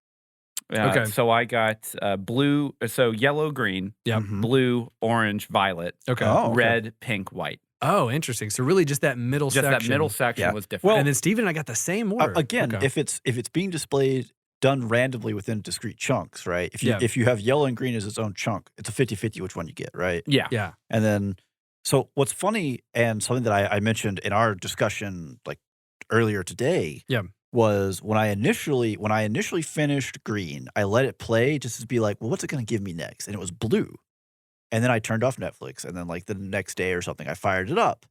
Okay. So I got blue, so yellow, green, Yep. Mhm. blue, orange, violet, Okay. Oh, okay. red, pink, white. Oh, interesting. So really just that middle Just section. that middle section Yeah. was different. And then Steven and I got the same order. Again, Okay. if it's being displayed done randomly within discrete chunks, right? Yeah. If you have yellow and green as its own chunk, it's a 50-50 which one you get, right? yeah. Yeah. And then, so what's funny and something that I mentioned in our discussion like earlier today, Yeah. was when I initially finished green, I let it play just to be like, well, what's it going to give me next? And it was blue. And then I turned off Netflix, and then like the next day or something, I fired it up,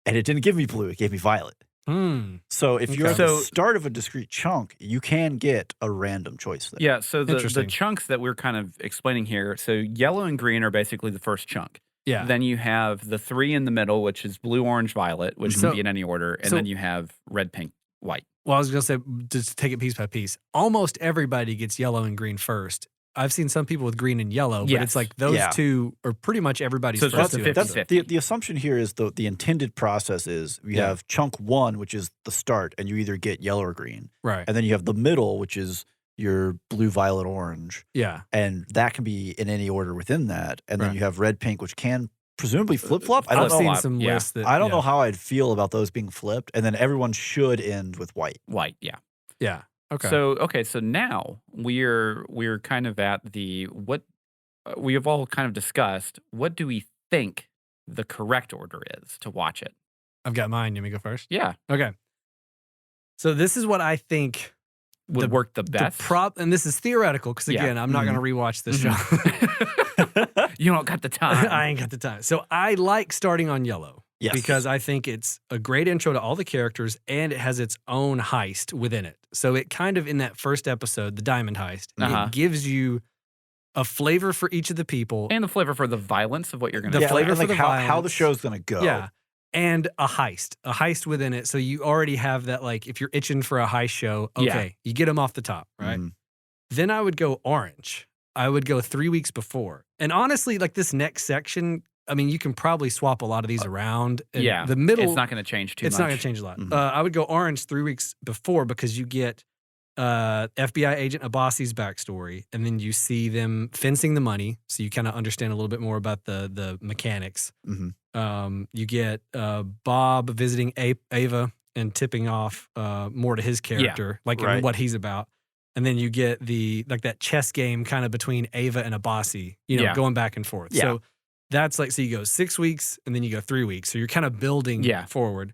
and it didn't give me blue; it gave me violet. Hmm. So if you're Okay. at the So- start of a discrete chunk, you can get a random choice there. Yeah, so the Interesting. chunks that we're kind of explaining here, so yellow and green are basically the first chunk. Yeah. Then you have the three in the middle, which is blue, orange, violet, which So- can be in any order. And so- then you have red, pink, white. Well, I was going to say, just take it piece by piece. Almost everybody gets yellow and green first. I've seen some people with green and yellow, but Yes. it's like those Yeah. two are pretty much everybody's So it's first about two 50-50. episodes. That's the assumption here is the intended process is you Yeah. have chunk one, which is the start, and you either get yellow or green, Right. and then you have the middle, which is your blue, violet, orange, Yeah. and that can be in any order within that, and then Right. you have red, pink, which can presumably flip flop. I don't I've know. seen how- some yeah. lists that I don't yeah. know how I'd feel about those being flipped, and then everyone should end with white. White, yeah. Yeah. Okay. So now we're kind of at the what we have all kind of discussed. What do we think the correct order is to watch it? I've got mine. You want me to go first? Yeah, Okay. So this is what I think would work the best. and this is theoretical because Yeah. again, I'm not going to rewatch this show. You don't got the time. I ain't got the time. So I like starting on yellow. Yes. Because I think it's a great intro to all the characters and it has its own heist within it. So it kind of in that first episode, the diamond heist, Uh-huh. it gives you a flavor for each of the people. And the flavor for the violence of what you're going to The do. flavor and for like the how the violence. show's gonna go. Yeah. And a heist within it. So you already have that, like, if you're itching for a heist show, okay, Yeah. you get them off the top, right? Mhm. Then I would go orange. I would go 3 weeks before. And honestly, like this next section, I mean, you can probably swap a lot of these around. And Yeah, The middle, it's not going to change too much. it's not going to change a lot. Mhm. I would go orange 3 weeks before because you get FBI agent Abbasi's backstory, and then you see them fencing the money, so you kind of understand a little bit more about the mechanics. Mhm. You get Bob visiting Ava and tipping off more to his character, like Right. and what he's about. and then you get that chess game kind of between Ava and Abasi, going back and forth. Yeah. So that's so you go 6 weeks and then you go 3 weeks. So you're kind of building forward.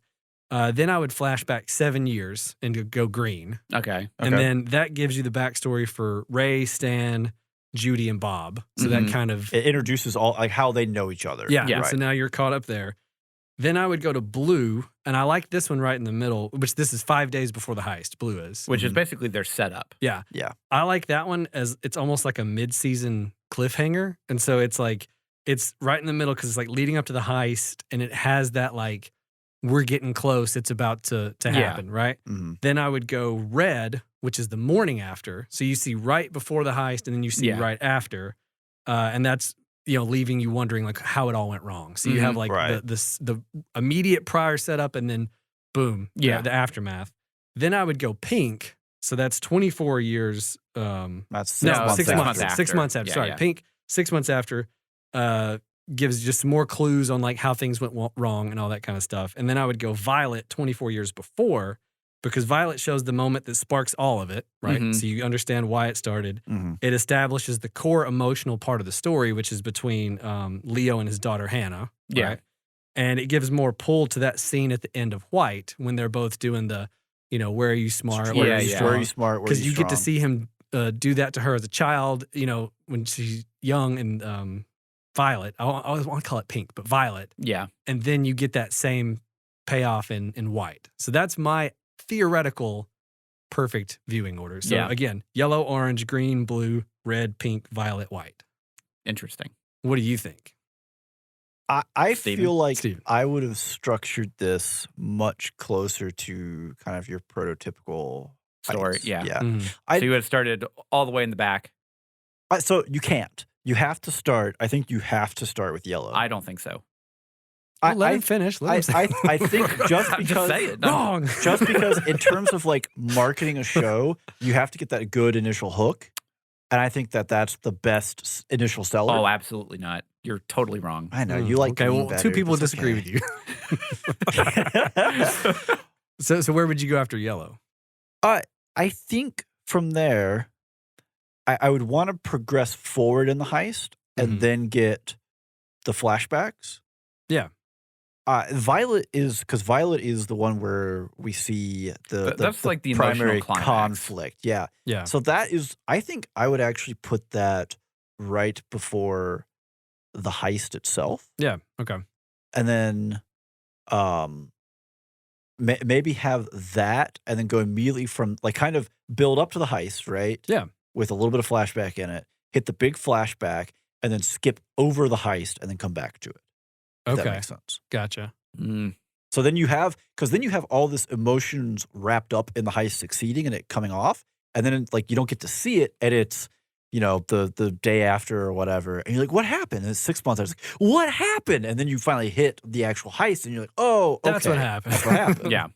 Then I would flash back 7 years and go green. Okay. And then that gives you the backstory for Ray, Stan, Judy, and Bob. So that kind of it introduces all how they know each other. Yeah. Right. So now you're caught up there. Then I would go to Blue, and I like this one right in the middle, which this is 5 days before the heist. Blue is, which is basically their setup. Yeah. I like that one as it's almost like a mid-season cliffhanger, and so it's right in the middle because it's leading up to the heist, and it has that we're getting close, it's about to happen, right? Then I would go Red, which is the morning after, so you see right before the heist, and then you see right after, and that's leaving you wondering how it all went wrong. So you have the immediate prior setup, and then boom, the aftermath. Then I would go Pink. So that's 24 years. That's 6 months after. 6 months after. Yeah, Sorry, yeah. Pink. 6 months after gives just more clues on how things went wrong and all that kind of stuff. And then I would go Violet, 24 years before, because Violet shows the moment that sparks all of it, right? So you understand why it started. It establishes the core emotional part of the story, which is between Leo and his daughter Hannah. Yeah. Right? And it gives more pull to that scene at the end of White when they're both doing the, where are you smart? Where are you smart? Because you get to see him do that to her as a child, when she's young and Violet. I always want to call it Pink, but Violet. Yeah. And then you get that same payoff in White. So that's my theoretical perfect viewing order. So again, yellow, orange, green, blue, red, pink, violet, white. Interesting. What do you think? I Steven? feel like Steven. I would have structured this much closer to kind of your prototypical Story, heist. yeah. Mhm. So you would have started all the way in the back. So you can't. You have to start. I think you have to start with yellow. I don't think so. Let him finish. Let him say. I think just I'm just because saying. Wrong. just because in terms of marketing a show, you have to get that good initial hook. And I think that's the best initial seller. Oh, absolutely not. You're totally wrong. I know. You like okay, green well, better. two people That's disagree okay. with you. So where would you go after yellow? I think from there, I would want to progress forward in the heist and then get the flashbacks. Yeah. Violet is the one where we see That's like the primary emotional climax. conflict. Yeah. Yeah. So that is, I think I would actually put that right before the heist itself. Yeah. Okay. And then maybe have that and then go immediately from kind of build up to the heist, right? Yeah. With a little bit of flashback in it, hit the big flashback and then skip over the heist and then come back to it. If Okay. that makes sense. Gotcha. So then you have all this emotions wrapped up in the heist succeeding and it coming off. And then you don't get to see it and it's, the day after or whatever. And you're like, what happened? And it's 6 months. I was like, what happened? And then you finally hit the actual heist and you're like, oh, okay. That's what happened. That's what happened. Yeah.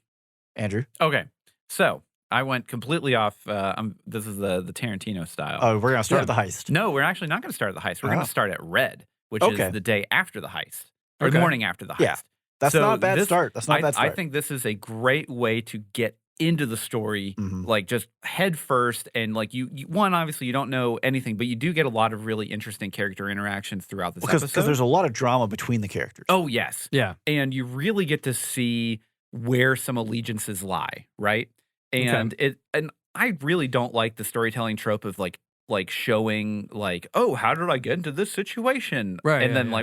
Andrew? Okay. So I went completely off. This is the Tarantino style. Oh, we're going to start with the heist. No, we're actually not going to start at the heist. We're going to start at Red, which Okay. is the day after the heist. Or Okay. the morning after the heist. Yeah. That's So not a bad this- start. That's not a bad start. I think this is a great way to get into the story, Mhm. just head first. And you one, obviously you don't know anything, but you do get a lot of really interesting character interactions throughout this Because episode. there's a lot of drama between the characters. Oh, yes. Yeah. And you really get to see where some allegiances lie, right? And and I really don't like the storytelling trope of showing oh, how did I get into this situation? Right, And yeah, then yeah.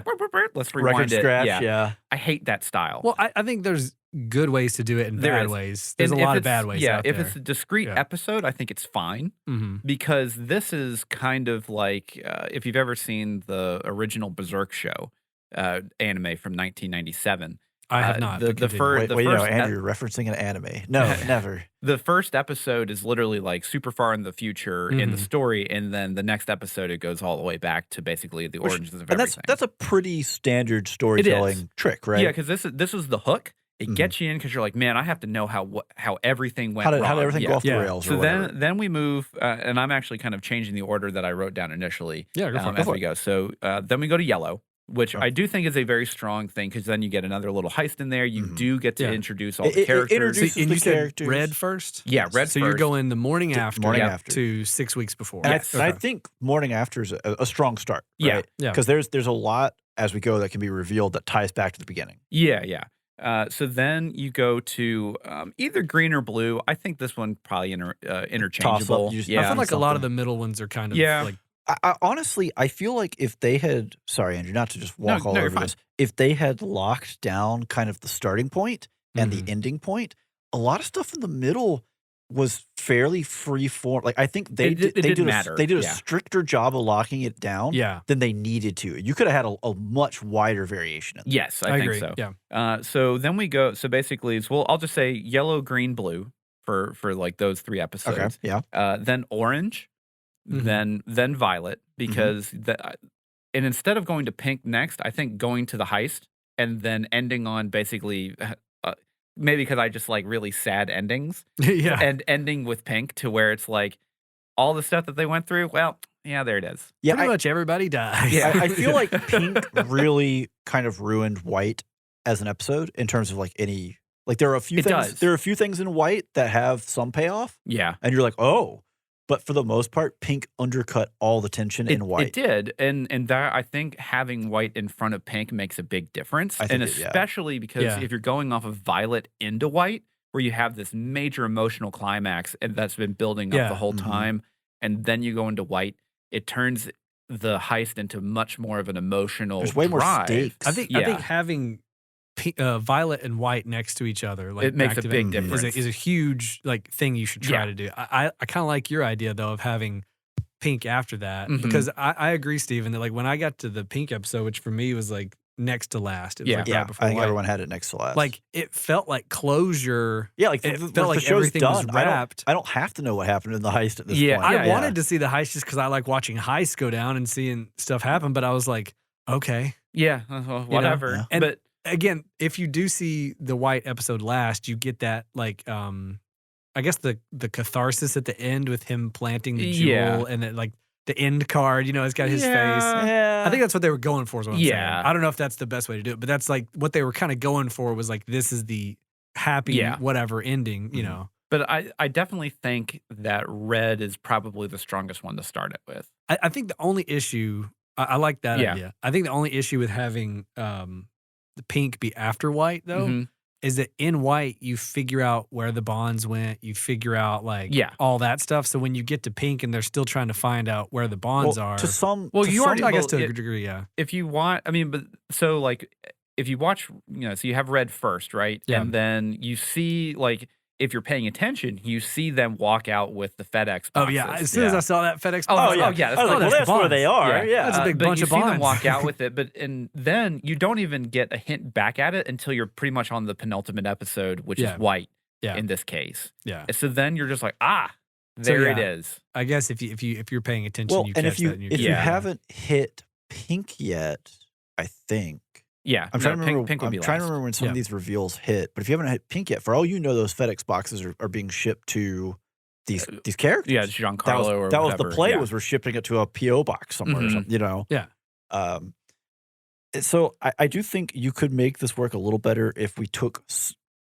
let's rewind Record it. scratch, Yeah. yeah. I hate that style. Well, I think there's good ways to do it and There bad is. ways. There's And a if lot of it's- bad ways Yeah, out if there. it's a discrete Yeah. episode, I think it's fine Mhm. because this is kind of if you've ever seen the original Berserk show anime from 1997. I have not. The but continue. first- Wait, first Andrew, you're referencing an anime. No, never. The first episode is literally super far in the future in the Mhm. story, and then the next episode it goes all the way back to basically the origins of And everything. that's a pretty standard storytelling trick, right? Yeah, because this is the hook. It gets you in because you're like, man, I have to know how everything went How did wrong. everything Yeah. go off the Yeah. rails or So whatever? then we move, and I'm actually kind of changing the order that I wrote down initially. Yeah, go for it. As we go. So then we go to yellow, which I do think is a very strong thing because then you get another little heist in there. You do get to introduce all the characters. Introduces and the you characters. said red first? Yeah, red So first. you're going the morning after, after. to 6 weeks before. And I think morning after is a strong start. Right? Yeah. Because there's a lot as we go that can be revealed that ties back to the beginning. Yeah. So then you go to either green or blue. I think this one probably interchangeable. You just I feel like a lot of the middle ones are kind of like. I honestly, I feel like if they had, sorry, Andrew, not to just walk all over this, if they had locked down kind of the starting point and the ending point, a lot of stuff in the middle was fairly free form. Like I think they did a stricter job of locking it down than they needed to. You could have had a much wider variation. Yes, I think agree. so. Yeah. So then we go. So basically, I'll just say yellow, green, blue for like those 3 episodes. Okay. Yeah. Then orange. Then violet, because and instead of going to pink next, I think going to the heist and then ending on basically maybe because I just like really sad endings and ending with pink to where it's like all the stuff that they went through. Well, yeah, there it is. Yeah, pretty much everybody dies. Yeah. I feel like pink really kind of ruined white as an episode in terms of like any like there are a few things. There are a few things in white that have some payoff. Yeah, and you're like, oh. But for the most part, pink undercut all the tension in white. It did, and that I think having white in front of pink makes a big difference, and especially because if you're going off of violet into white, where you have this major emotional climax and that's been building up the whole time, and then you go into white, it turns the heist into much more of an emotional. There's way more stakes. I think having violet and white next to each other, like it makes a big difference. Is a huge like thing you should try to do. I kind of like your idea though of having pink after that because I agree, Stephen, that like when I got to the pink episode, which for me was like next to last, it was like right before I think white. everyone had it next to last. Like it felt like closure. Yeah, like it felt like everything was wrapped. I don't have to know what happened in the heist at this point. I wanted to see the heist just because I like watching heists go down and seeing stuff happen, but I was like, okay, whatever. You know? But again, if you do see the white episode last, you get that like I guess the catharsis at the end with him planting the jewel and then like the end card, it's got his face. Yeah. I think that's what they were going for is what I'm saying. I don't know if that's the best way to do it, but that's like what they were kind of going for was like this is the happy whatever ending, you know. But I definitely think that red is probably the strongest one to start it with. I think the only issue I like that idea. I think the only issue with having the pink be after white though is that in white you figure out where the bonds went, you figure out like all that stuff. So when you get to pink and they're still trying to find out where the bonds are, I guess to a degree, If you want, but so like if you watch, so you have red first, right? Yeah. And then you see like. If you're paying attention, you see them walk out with the FedEx boxes. Oh, yeah. As soon as I saw that FedEx box, that's where they are. That's a big bunch of bonds. You see them walk out with it, and then you don't even get a hint back at it until you're pretty much on the penultimate episode, which is white in this case. Yeah. So then you're just like, there it is. I guess if you're paying attention, you catch that. If you haven't hit pink yet, I think. Yeah, I'm trying to remember. Pink would be trying to remember when some of these reveals hit. But if you haven't hit pink yet, for all you know, those FedEx boxes are being shipped to these characters. Yeah, Giancarlo that was the play. Was we're shipping it to a PO box somewhere or something. Yeah. So I do think you could make this work a little better if we took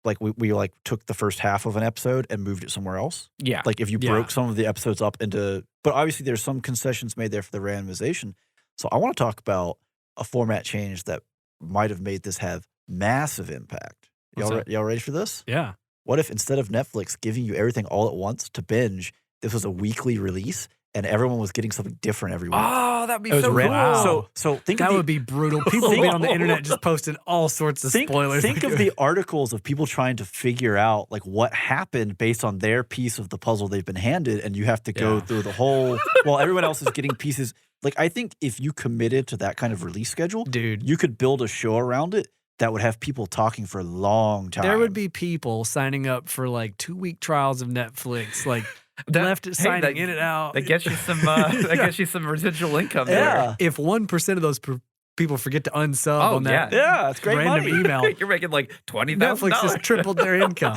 we took the first half of an episode and moved it somewhere else. Yeah. Like if you broke some of the episodes up into, but obviously there's some concessions made there for the randomization. So I want to talk about a format change that might have made this have massive impact. Y'all ready for this? Yeah. What if instead of Netflix giving you everything all at once to binge, this was a weekly release and everyone was getting something different every week? Oh, that'd be so cool. Wow. So think that would be brutal. People would be on the internet just posting all sorts of spoilers. Think of the articles of people trying to figure out like what happened based on their piece of the puzzle they've been handed, and you have to go through the whole while everyone else is getting pieces. Like, I think if you committed to that kind of release schedule, dude, you could build a show around it that would have people talking for a long time. There would be people signing up for like 2-week trials of Netflix, like signing in and out. That gets you some gets you some residual income there. If 1% of those people forget to unsub on that it's great random email, you're making like $20,000. Netflix just tripled their income.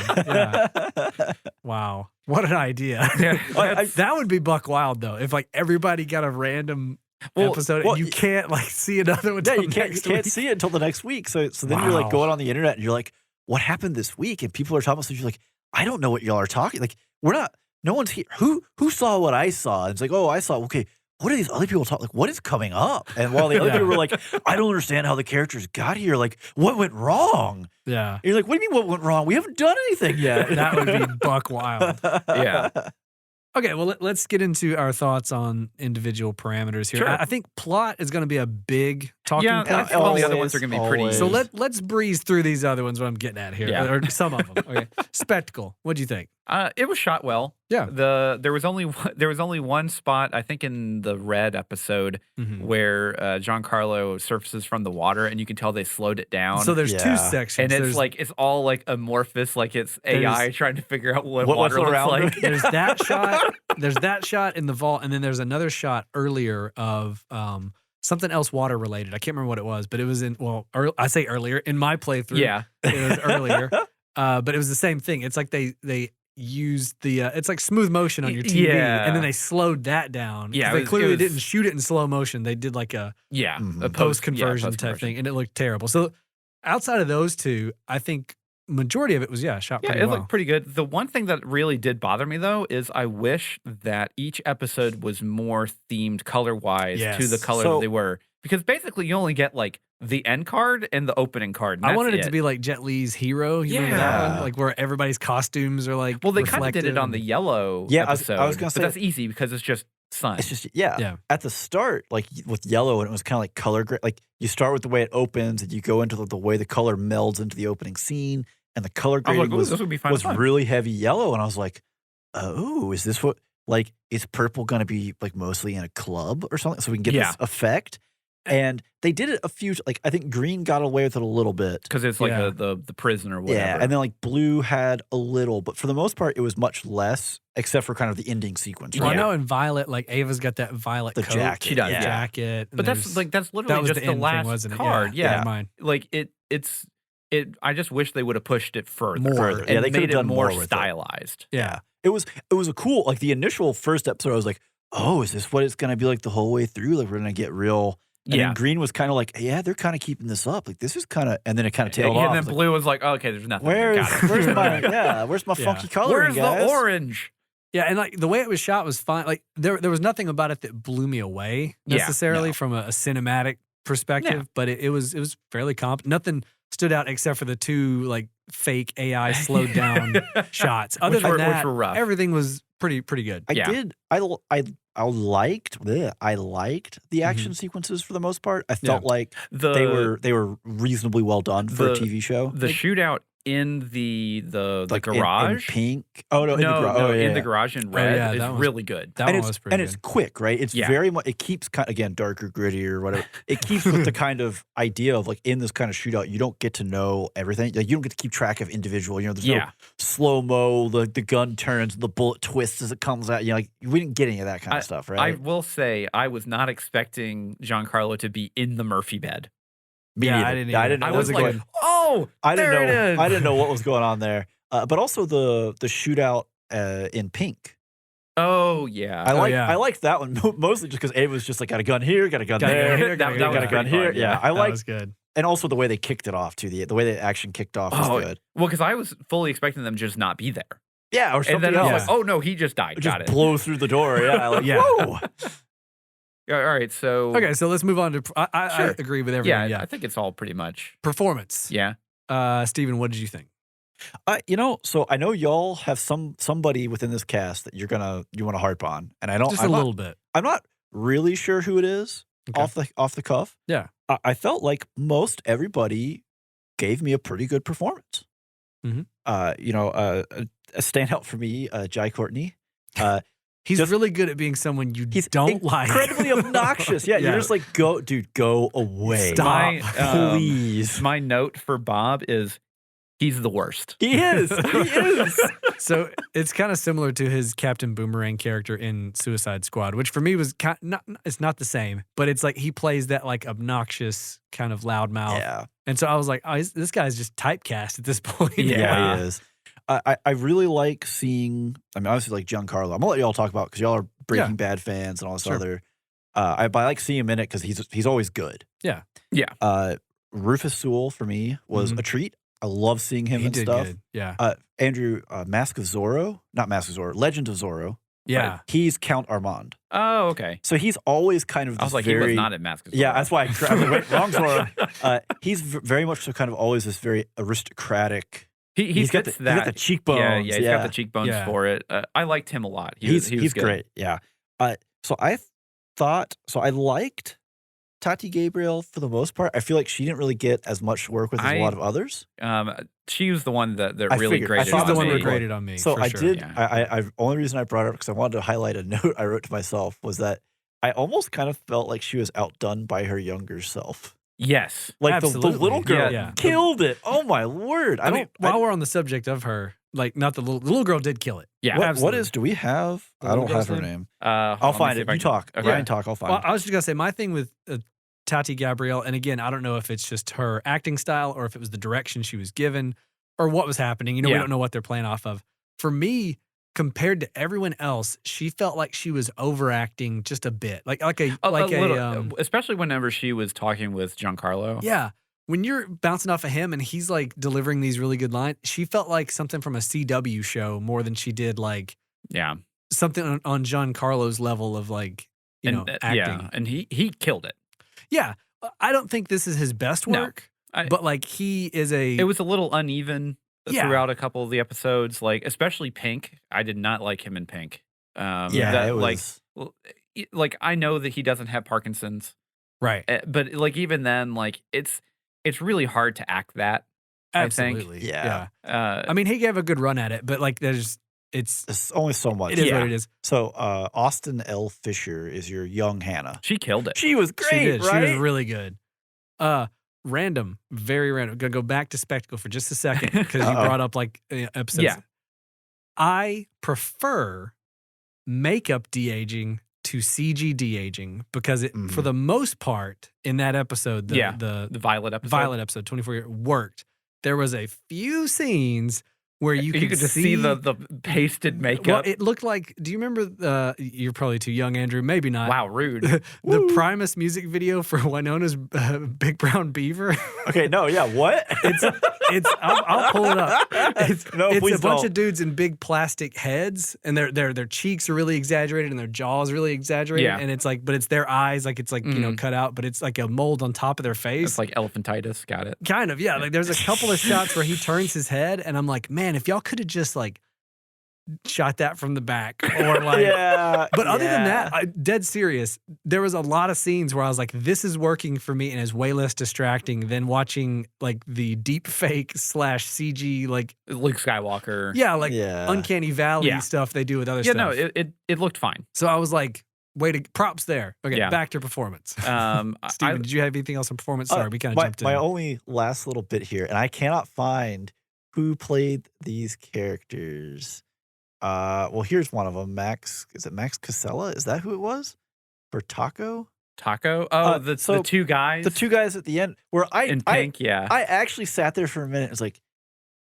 Wow. What an idea. That would be buck wild though. If like everybody got a random episode, and you can't like see another one. Yeah, till you can't next week. see it until the next week. So then you're like going on the internet and you're like, what happened this week? And people are talking about stuff. You're like, I don't know what y'all are talking. Like, we're not. No one's here. Who saw what I saw? And it's like, oh, I saw. Okay, what are these other people talking? Like, what is coming up? And while the other people were like, I don't understand how the characters got here. Like, what went wrong? Yeah. And you're like, what do you mean what went wrong? We haven't done anything yet. That would be buck wild. Yeah. Okay, well, let's get into our thoughts on individual parameters here. Sure. I think plot is going to be a big talking Yeah, point. I all the other ones are going to be pretty. Always. So let's breeze through these other ones. What I'm getting at here, Yeah. or some of them. Okay, spectacle. What do you think? It was shot well. Yeah. There was only one spot, I think, in the Red episode where Giancarlo surfaces from the water, and you can tell they slowed it down. So there's two sections, and it's all like amorphous, like it's AI trying to figure out what water looks around like. There's that shot. There's that shot in the vault, and then there's another shot earlier of something else water related. I can't remember what it was, but it was in I say earlier in my playthrough. Yeah, it was earlier, but it was the same thing. It's like they used the it's like smooth motion on your TV, and then they slowed that down. Yeah, they clearly didn't shoot it in slow motion. They did like a a post conversion type thing, and it looked terrible. So outside of those two, I think majority of it was shot pretty it well. looked pretty good. The one thing that really did bother me though is I wish that each episode was more themed color wise to the color that they were, because basically you only get like the end card and the opening card. And I wanted it to be like Jet Li's Hero. You remember that one? Like where everybody's costumes are like they kind of did it on the yellow episode. I was gonna say, but that's easy because it's just sun. It's just at the start, like with yellow, and it was kind of like color grade. Like you start with the way it opens, and you go into the way the color melds into the opening scene, and the color grading was really heavy yellow, and I was like, oh, is this what is purple going to be like mostly in a club or something, so we can get this effect? And they did it a few, I think green got away with it a little bit. Because it's like the prison or whatever. Yeah, and then like blue had a little, but for the most part, it was much less, except for kind of the ending sequence. Well, I know in Violet, like Ava's got that violet coat. Jacket. She does, jacket. But that's literally just the last wasn't it? card. Yeah, mine. Like it's I just wish they would have pushed it further. Yeah, and they made it done more with stylized. Yeah. It was a cool, like the initial first episode, I was like, oh, is this what it's going to be like the whole way through? Like we're going to get real. And then green was kind of like, they're kind of keeping this up. Like this is kind of, and then it kind of tailed off. And then blue was like, okay, there's nothing. Where's my funky coloring, Where's the orange? Yeah, and like the way it was shot was fine. Like there was nothing about it that blew me away necessarily from a cinematic perspective, but it was fairly Nothing stood out except for the two like fake AI slowed down shots. Other than that, which were rough. Everything was pretty good. I liked the action sequences for the most part. I felt like they were reasonably well done for a TV show. The shootout in the garage, in pink. Oh no, in the garage in red is really good. That one was pretty good. It's quick, right? It's very much. It keeps again darker, grittier, whatever. It keeps with the kind of idea of like in this kind of shootout, you don't get to know everything. Like you don't get to keep track of individual. There's no slow mo. The gun turns, the bullet twists as it comes out. Like we didn't get any of that kind of stuff, right? I will say I was not expecting Giancarlo to be in the Murphy bed. Me neither. I didn't know. I was like, I didn't know what was going on there. But also the shootout in pink. Oh yeah, I liked that one mostly just because it was just like got a gun here, got a gun there, got a gun here. Yeah, I liked. That was good. And also the way they kicked it off too. The way the action kicked off was good. Well, because I was fully expecting them to just not be there. Yeah, or something and then else. I was like, oh no, he just died. Got it. Blow through the door. Yeah, whoa. All right, so so let's move on to. I agree with everything. Yeah, I think it's all pretty much performance. Yeah, Steven, what did you think? So I know y'all have somebody within this cast that you want to harp on, and I don't just a little bit. I'm not really sure who it is off the cuff. Yeah, I felt like most everybody gave me a pretty good performance. Mm-hmm. A standout for me, Jai Courtney. He's really good at being someone you don't like. Incredibly obnoxious. Yeah, you're just like, go away. Stop, please. My note for Bob is he's the worst. He is. So it's kind of similar to his Captain Boomerang character in Suicide Squad, which for me was it's not the same, but it's like he plays that like obnoxious kind of loudmouth. Yeah. And so I was like, oh, this guy's just typecast at this point. Yeah, he is. I really like seeing, obviously like Giancarlo. I'm going to let y'all talk about because y'all are Breaking Bad fans and all this other. I like seeing him in it because he's always good. Yeah. Rufus Sewell for me was a treat. I love seeing him He and did stuff. good. Yeah. Andrew, Mask of Zorro, not Mask of Zorro, Legend of Zorro. Yeah. He's Count Armand. Oh, okay. So he's always kind of. I was like, he was not in Mask of Zorro. Yeah, that's why I went wrong Zorro. He's very much so kind of always this very aristocratic. He's got he's got the cheekbones. Yeah, he's got the cheekbones Yeah. for it. I liked him a lot. He's good. great. Yeah. So I liked Tati Gabriel for the most part. I feel like she didn't really get as much work with as a lot of others. She was the one that I really figured. graded I She's thought the it one was that pretty graded on me. So for I sure. did. Yeah. I only reason I brought it up because I wanted to highlight a note I wrote to myself was that I almost kind of felt like she was outdone by her younger self. Yes. Like the Absolutely. little girl Yeah. killed it. Oh my word! I mean, while we're on the subject of her, like, not the little girl did kill it. Yeah. what absolutely. is? Do we have? The I little don't have girl's her name? name. I'll I'll find it. You talk. Okay. Ryan, talk. I'll find Well, it. I was just gonna say my thing with Tati Gabrielle, and again, I don't know if it's just her acting style or if it was the direction she was given or what was happening. We Yeah. don't know what they're playing off of. For me, compared to everyone else, she felt like she was overacting just a bit, like a little, especially whenever she was talking with Giancarlo. yeah. When you're bouncing off of him and he's like delivering these really good lines, she felt like something from a CW show more than she did like Yeah. something on Giancarlo's level of like acting. Yeah, and he killed it. Yeah, I don't think this is his best No. work, but like he is a. It was a little uneven Yeah. throughout a couple of the episodes, like especially Pink. I did not like him in Pink. It was like I know that he doesn't have Parkinson's, right. but like even then, like it's really hard to act that. Absolutely. I think. Yeah. I mean, he gave a good run at it, but like it's only so much. it is Yeah. what it is. So Austin L. Fisher is your young Hannah. She killed it. She was great, She did. right? She was really good. Random, very random. Gonna go back to Spectacle for just a second because you brought up like episodes. Yeah. I prefer makeup de-aging to CG de-aging because it, for the most part in that episode, the Violet episode. Violet episode 24 worked. There was a few scenes where you could just see the pasted makeup. Well, it looked like. Do you remember? You're probably too young, Andrew. Maybe not. Wow, rude. The Primus music video for Winona's Big Brown Beaver. Okay, no, yeah, what? It's. I'll pull it up. It's please a bunch don't. of dudes in big plastic heads, and their cheeks are really exaggerated, and their jaws really exaggerated, Yeah. and it's like, but it's their eyes, like it's like cut out, but it's like a mold on top of their face. It's like elephantitis. Got it. Kind of, yeah. Like there's a couple of shots where he turns his head, and I'm like, man, if y'all could have just like shot that from the back, or like, Yeah. But other than that, dead serious. There was a lot of scenes where I was like, this is working for me, and is way less distracting than watching like the deep fake / CG like Luke Skywalker. Uncanny Valley stuff they do with other stuff. No, it looked fine. So I was like, props there. Okay, Yeah. back to performance. Steven, Did you have anything else on performance? Sorry, we kind of jumped in. My only last little bit here, and I cannot find who played these characters. Well, here's one of them. Max, is it Max Casella? Is that who it was? For Taco? Oh, the two guys. The two guys at the end where in Pink, yeah. I actually sat there for a minute. It was like,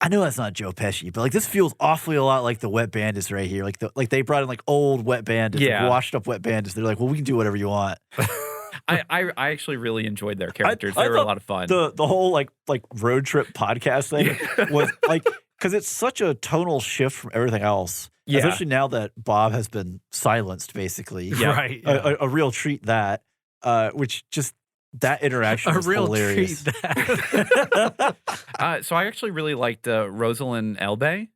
I know that's not Joe Pesci, but like this feels awfully a lot like the Wet Bandits right here. Like they brought in like old Wet Bandits, like washed up Wet Bandits. They're like, well, we can do whatever you want. I actually really enjoyed their characters. They were a lot of fun. The whole like road trip podcast thing was like, because it's such a tonal shift from everything else. Yeah. Especially now that Bob has been silenced, basically. Yeah. Right. Yeah. A real treat that, which just that interaction was hilarious. Treat that. So I actually really liked Rosalind Elbe.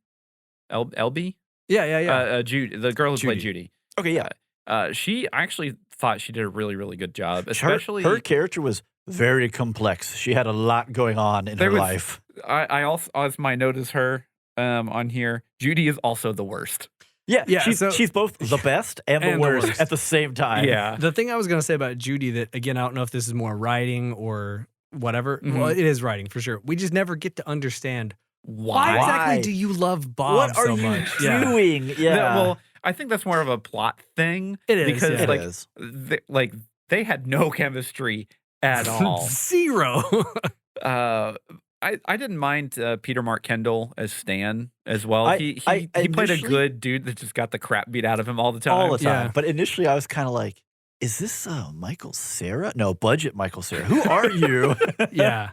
Elby? Yeah. Judy, the girl who played Judy. Okay, yeah. I actually thought she did a really, really good job. Her Especially character was very complex. She had a lot going on in her life. I also, as my note is her on here, Judy is also the worst. Yeah. So- She's both the best and the worst at the same time. Yeah. The thing I was going to say about Judy that, again, I don't know if this is more writing or whatever. Well, it is writing for sure. We just never get to understand why exactly do you love Bob What are so you much? doing? Yeah. Well, I think that's more of a plot thing. It is, because yeah. they had no chemistry at all. Zero. I didn't mind Peter Mark Kendall as Stan as well. He played a good dude that just got the crap beat out of him all the time. All the time. Yeah. But initially I was kind of like, is this Michael Cera? No, budget Michael Cera. Who are you? Yeah.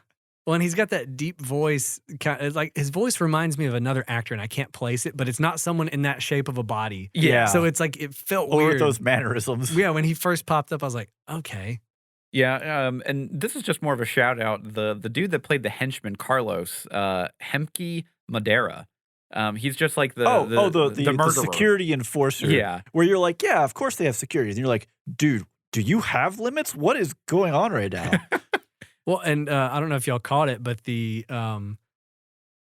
Well, and he's got that deep voice. Like his voice reminds me of another actor, and I can't place it, but it's not someone in that shape of a body. Yeah. So it's like it felt Or weird. with those mannerisms. Yeah, when he first popped up, I was like, okay. Yeah, and this is just more of a shout out. The dude that played the henchman Carlos, Hemke Madera. He's just like the murderer. The security enforcer. Yeah. Where you're like, yeah, of course they have security. And you're like, dude, do you have limits? What is going on right now? Well, and I don't know if y'all caught it, but the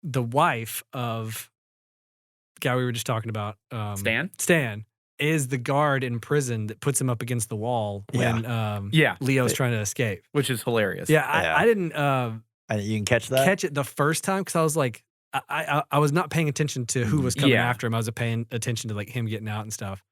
wife of the guy we were just talking about, Stan, is the guard in prison that puts him up against the wall when Leo's trying to escape. Which is hilarious. Yeah, I didn't you can catch that? catch it the first time because I was like, I was not paying attention to who was coming after him. I was paying attention to like him getting out and stuff.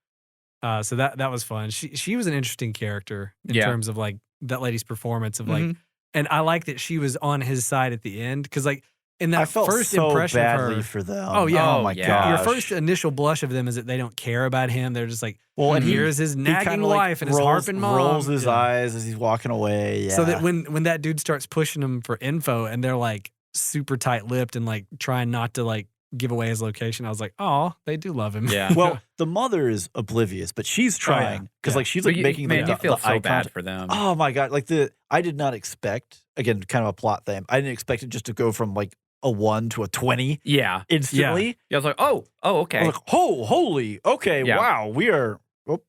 So that was fun. She was an interesting character in terms of like that lady's performance of like, and I like that she was on his side at the end because like in that I felt first so impression badly of her, for them. Oh yeah, oh my yeah. gosh. Your first initial blush of them is that they don't care about him. They're just like, well, and here's his he nagging kinda, wife and his harping mom. Rolls his eyes as he's walking away. Yeah. So that when that dude starts pushing him for info and they're like super tight-lipped and like trying not to like give away his location, I was like, oh, they do love him. Yeah. well, the mother is oblivious, but she's trying because like she's like making man, the you feel the so eye bad contact. for them. Oh my god! Like I did not expect, again, kind of a plot thing. I didn't expect it just to go from like a 1 to a 20 Yeah. instantly. Yeah, I was like, oh, okay. I was like, holy, okay, Yeah. wow, we are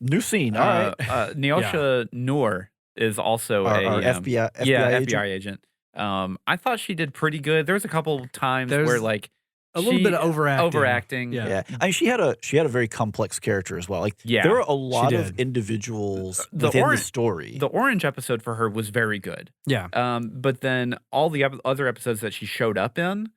new scene. All right, Neosha Noor is also our a FBI agent. FBI agent. I thought she did pretty good. There was a couple times There's where like a little bit of overacting. Yeah. Yeah, I mean, she had a very complex character as well. Like, Yeah, there were a lot of did. individuals The within the orange- story. The orange episode for her was very good. Yeah. But then all the other episodes that she showed up in,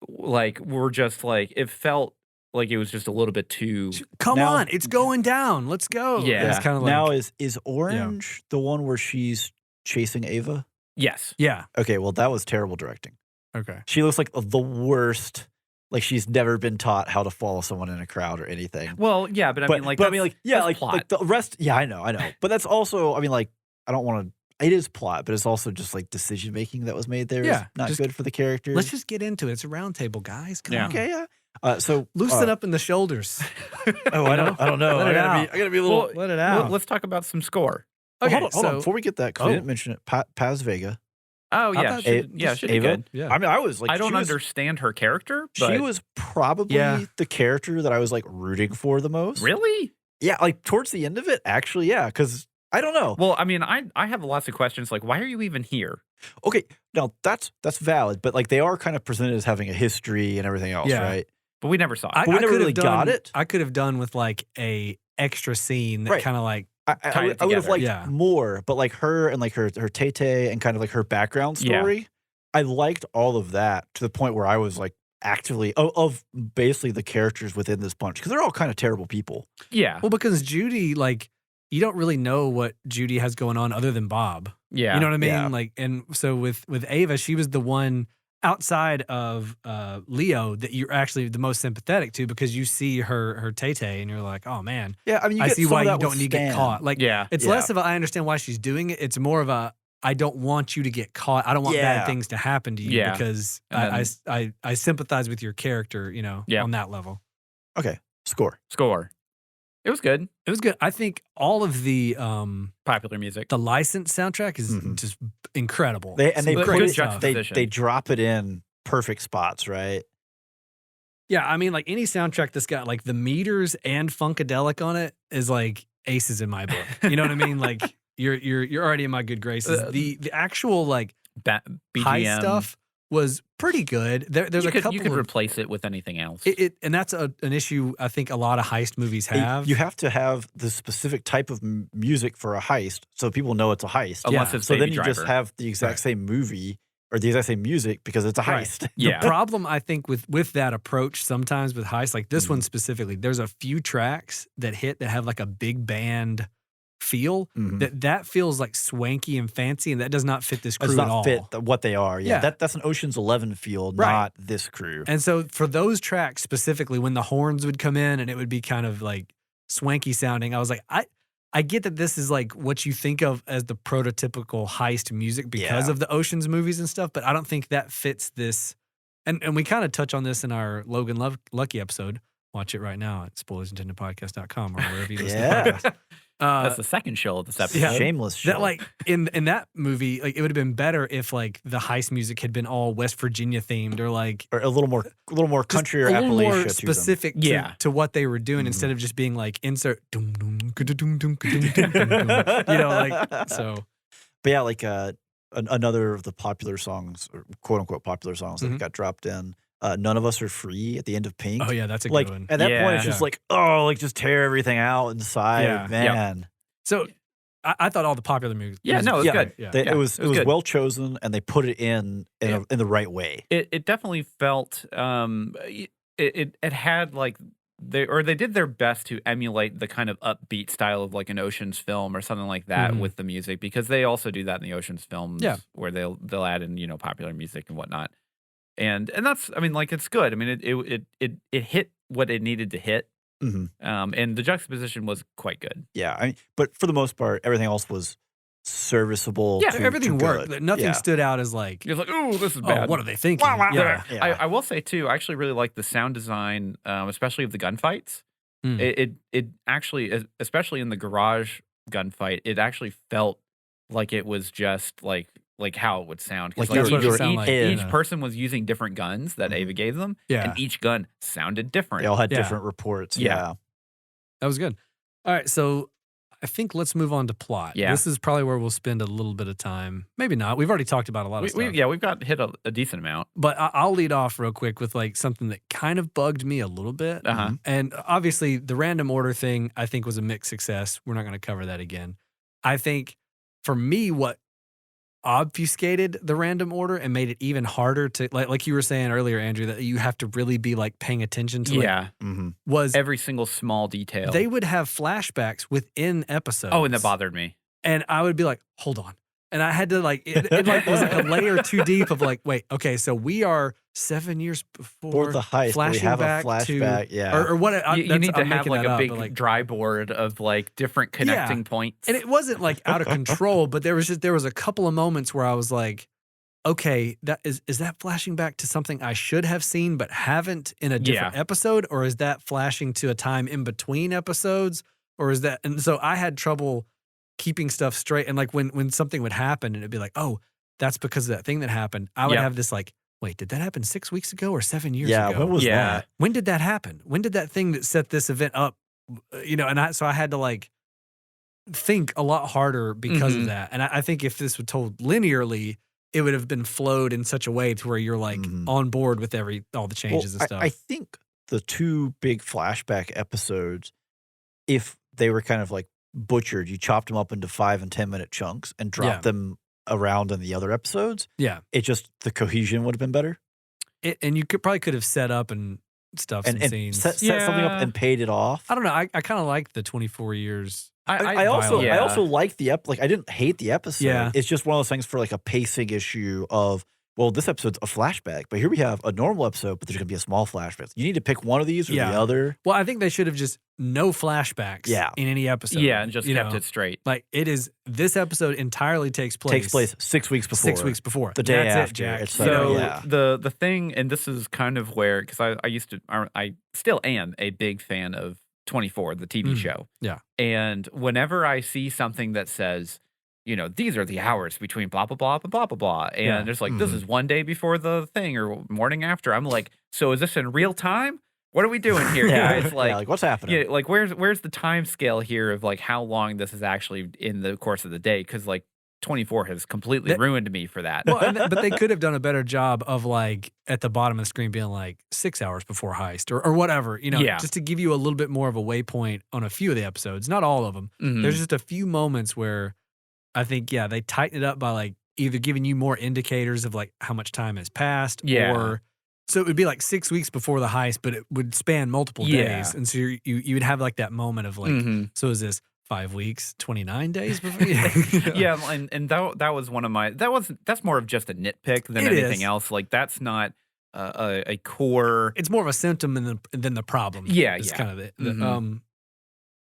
like, were just like, it felt like it was just a little bit too. Come Now- on, it's going down. Let's go. Yeah. It's kind of like Now is Orange the one where she's chasing Ava? Yes. yeah. Okay, well, that was terrible directing. Okay. She looks like the worst. Like, she's never been taught how to follow someone in a crowd or anything. Well, yeah, but I mean, like, yeah, that's plot. like the rest. Yeah, I know. But that's also, I mean, like, I don't want to. It is plot, but it's also just like decision making that was made there. Yeah, is not just- good for the characters. Let's just get into it. It's a round table, guys. Come Yeah. on. Okay, yeah. So Loosen up in the shoulders. Oh, I don't know. Let it out. I gotta be a little. Well, Let it out. Let's talk about some score. Well, Okay, hold on. so- Before we get that, because I didn't mention it. Paz Vega. Oh I yeah, thought should be Ava? good. Yeah. I mean, I was like, I don't she was- understand her character. But She was probably Yeah. the character that I was like rooting for the most. really. Yeah, like towards the end of it, actually, yeah, because I don't know. Well, I mean, I have lots of questions. Like, why are you even here? Okay, now that's valid, but like they are kind of presented as having a history and everything else, Yeah. right? But we never saw it. But we never could have really got it. I could have done with like a extra scene that Right. kind of like I Tie it would have together. liked Yeah. more, but like her and like her Tay and kind of like her background Yeah. story, I liked all of that to the point where I was like actively of basically the characters within this bunch because they're all kind of terrible people. Yeah. well because Judy, like, you don't really know what Judy has going on other than Bob. Yeah. You know what I mean? Yeah. Like, and so with Ava, she was the one outside of Leo that you're actually the most sympathetic to because you see her Tay and you're like, oh man, Yeah, I mean, you I get see some why of you that don't with need to get Stan. caught. Like, Yeah. it's Yeah. less of a I understand why she's doing it. It's more of a I don't want you to get caught. I don't want Yeah. bad things to happen to you Yeah. because And I sympathize with your character, you know, Yeah. on that level. Okay, score. Score. It was good. It was good. I think all of the Popular music. licensed soundtrack is Mhm. just incredible. They Some put good great it, stuff. juxtaposition. they drop it in perfect spots, right? Yeah, I mean, like any soundtrack that's got like the meters and funkadelic on it is like aces in my book. You know what I mean? Like you're already in my good graces. The actual like BGM high stuff was pretty good. There's a couple. You could of, replace it with anything else. and that's an issue I think a lot of heist movies have. You have to have the specific type of music for a heist so people know it's a heist. Unless yeah. it's So Baby then you just Driver. have the exact Right. same movie or the exact same music because it's a Right. heist. Yeah. The problem I think with that approach sometimes with heist, like this one specifically, there's a few tracks that hit that have like a big band feel Mhm. that feels like swanky and fancy, and that does not fit this Does crew at not all. fit what they are. Yeah, Yeah. that's an Ocean's 11 feel, Right. not this crew. And so for those tracks specifically, when the horns would come in and it would be kind of like swanky sounding, I was like, I get that this is like what you think of as the prototypical heist music because of the Ocean's movies and stuff, but I don't think that fits this. And we kind of touch on this in our Logan Lucky episode. Watch it right now at spoilersintendedpodcast.com or wherever you listen to podcasts. That's the second show of this episode. Yeah. Shameless show. That like in that movie, like it would have been better if like the heist music had been all West Virginia themed or a little more country or a little Appalachia more to them. specific to what they were doing instead of just being like insert dum dum ka-dum, dum, ka-dum, dum, dum, dum. Like so. But yeah, like another of the popular songs, or quote unquote popular songs that got dropped in. None of Us Are Free at the end of Pink. Oh yeah, that's a like, good one. At that point, it's just like, just tear everything out inside, man. So I thought all the popular music. Yeah, no, it was good. Yeah. It was well chosen, and they put it in the right way. It definitely felt it had like they did their best to emulate the kind of upbeat style of like an Ocean's film or something like that with the music, because they also do that in the Ocean's films where they'll add in popular music and whatnot. And that's, I mean, like, it's good. I mean, it hit what it needed to hit. And the juxtaposition was quite good. Yeah, I mean, but for the most part, everything else was serviceable. Yeah, everything worked. Nothing stood out as like, you're like, oh, this is bad. What are they thinking? I will say too, I actually really like the sound design, especially of the gunfights. It actually, especially in the garage gunfight, it actually felt like it was just like how it would sound. Like each person was using different guns that Ava gave them, and each gun sounded different. They all had different reports. Yeah. That was good. All right, so I think let's move on to plot. Yeah. This is probably where we'll spend a little bit of time. Maybe not. We've already talked about a lot of stuff. We've got hit a decent amount. But I'll lead off real quick with like something that kind of bugged me a little bit. And obviously the random order thing I think was a mixed success. We're not going to cover that again. I think for me, what obfuscated the random order and made it even harder to like you were saying earlier, Andrew, that you have to really be like paying attention to was every single small detail. They would have flashbacks within episodes. Oh, and that bothered me. And I would be like, hold on. And I had to like it like was like a layer too deep of like, wait, okay, so we are 7 years before the heist. Flashing we have back a flashback, or what? You need to have like a big dry board of like different connecting points. And it wasn't like out of control, but there was a couple of moments where I was like, okay, that is that flashing back to something I should have seen but haven't in a different episode, or is that flashing to a time in between episodes, or is that? And so I had trouble keeping stuff straight. And like when something would happen and it'd be like, oh, that's because of that thing that happened. I would have this like, wait, did that happen 6 weeks ago or 7 years ago? When was that? When did that happen? When did that thing that set this event up, and so I had to like think a lot harder because of that. And I think if this was told linearly, it would have been flowed in such a way to where you're like on board with all the changes and stuff. I think the two big flashback episodes, if they were kind of like butchered, you chopped them up into 5 and 10 minute chunks and dropped them around in the other episodes. Yeah. It just, the cohesion would have been better. And you could have set up and stuff some scenes. Set something up and paid it off. I don't know. I kind of like the 24 years. I also like the I didn't hate the episode. Yeah. It's just one of those things for like a pacing issue of, well, this episode's a flashback, but here we have a normal episode, but there's going to be a small flashback. You need to pick one of these or the other. Well, I think they should have just no flashbacks in any episode. Yeah, and just kept it straight. Like it is, this episode entirely takes place 6 weeks before. 6 weeks before. The day after. Jack. So the thing, and this is kind of where, because I still am a big fan of 24, the TV show. Yeah. And whenever I see something that says, these are the hours between blah, blah, blah, blah, blah, blah. And there's like, this is one day before the thing or morning after. I'm like, so is this in real time? What are we doing here? It's like, what's happening? Yeah, like where's the time scale here of like how long this is actually in the course of the day? Because like 24 has completely ruined me for that. Well, but they could have done a better job of like at the bottom of the screen being like 6 hours before heist or whatever, just to give you a little bit more of a waypoint on a few of the episodes, not all of them. There's just a few moments where I think, they tighten it up by like either giving you more indicators of like how much time has passed or so it would be like 6 weeks before the heist, but it would span multiple days. And so you would have like that moment of like, so is this 5 weeks, 29 days before? And that was one of my, that's more of just a nitpick than anything else. Like that's not a core. It's more of a symptom than the problem. Yeah. It's kind of it.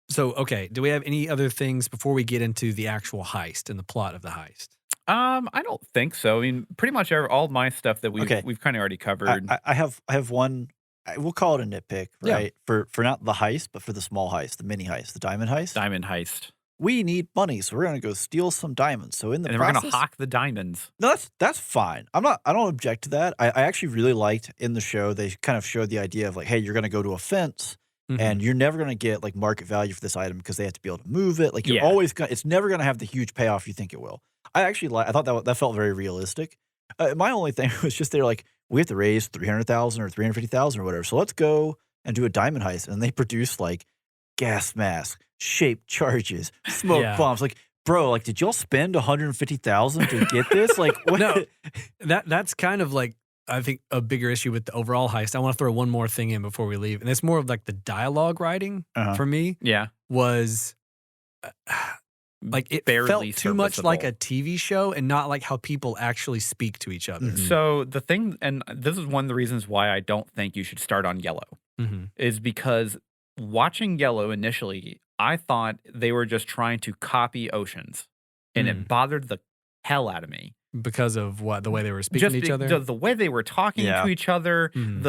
So, okay, do we have any other things before we get into the actual heist and the plot of the heist? I don't think so. I mean, pretty much all my stuff that Okay. we've kind of already covered. I have one. We'll call it a nitpick, Yeah. right? For not the heist, but for the small heist, the mini heist, the diamond heist. Diamond heist. We need money, so we're gonna go steal some diamonds. So in the And then we're process, going to hawk the diamonds. no, that's fine. I don't object to that. I actually really liked in the show they kind of showed the idea of like, hey, you're gonna go to a fence. Mhm. And you're never going to get like market value for this item because they have to be able to move it. Like you're Yeah. always gonna, it's never going to have the huge payoff you think it will. I actually I thought that felt very realistic. My only thing was just they're like, we have to raise 300,000 or 350,000 or whatever. So let's go and do a diamond heist. And they produce like gas masks, shaped charges, smoke Yeah. bombs. Like, bro, like, did y'all spend 150,000 to get this? Like, what? No. That's kind of like, I think, a bigger issue with the overall heist. I want to throw one more thing in before we leave. And it's more of like the dialogue writing Uh-huh. for me Yeah. was like it Barely felt too much like a serviceable. TV show and not like how people actually speak to each other. Mhm. So the thing, and this is one of the reasons why I don't think you should start on Yellow, Mhm. is because watching Yellow initially, I thought they were just trying to copy Oceans, and it bothered the hell out of me. Because of what? The way they were speaking to each other? The way they were talking Yeah. to each other, Mhm.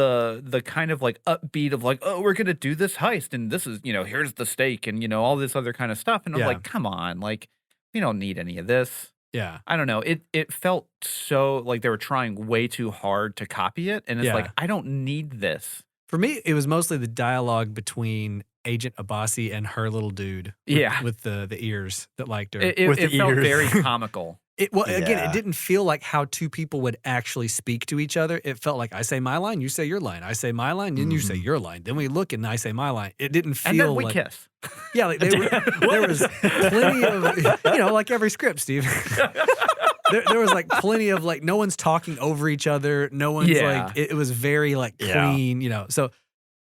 the kind of like upbeat of like, oh, we're gonna do this heist, and this is, here's the stake, and all this other kind of stuff. And I'm Yeah. like, come on, like, we don't need any of this. Yeah. I don't know. It felt so like they were trying way too hard to copy it, and it's Yeah. like, I don't need this. For me, it was mostly the dialogue between Agent Abbasi and her little dude. Yeah. With the ears that liked her. It, it, With it the felt ears. very comical. Again, Yeah. it didn't feel like how two people would actually speak to each other. It felt like I say my line, you say your line. I say my line, then you say Mhm. your line. Then we look and I say my line. It didn't feel And then we like kiss. yeah, like there was plenty of like every script, Steve. there was like plenty of like no one's talking over each other. No one's Yeah. like it was very like Yeah. clean, So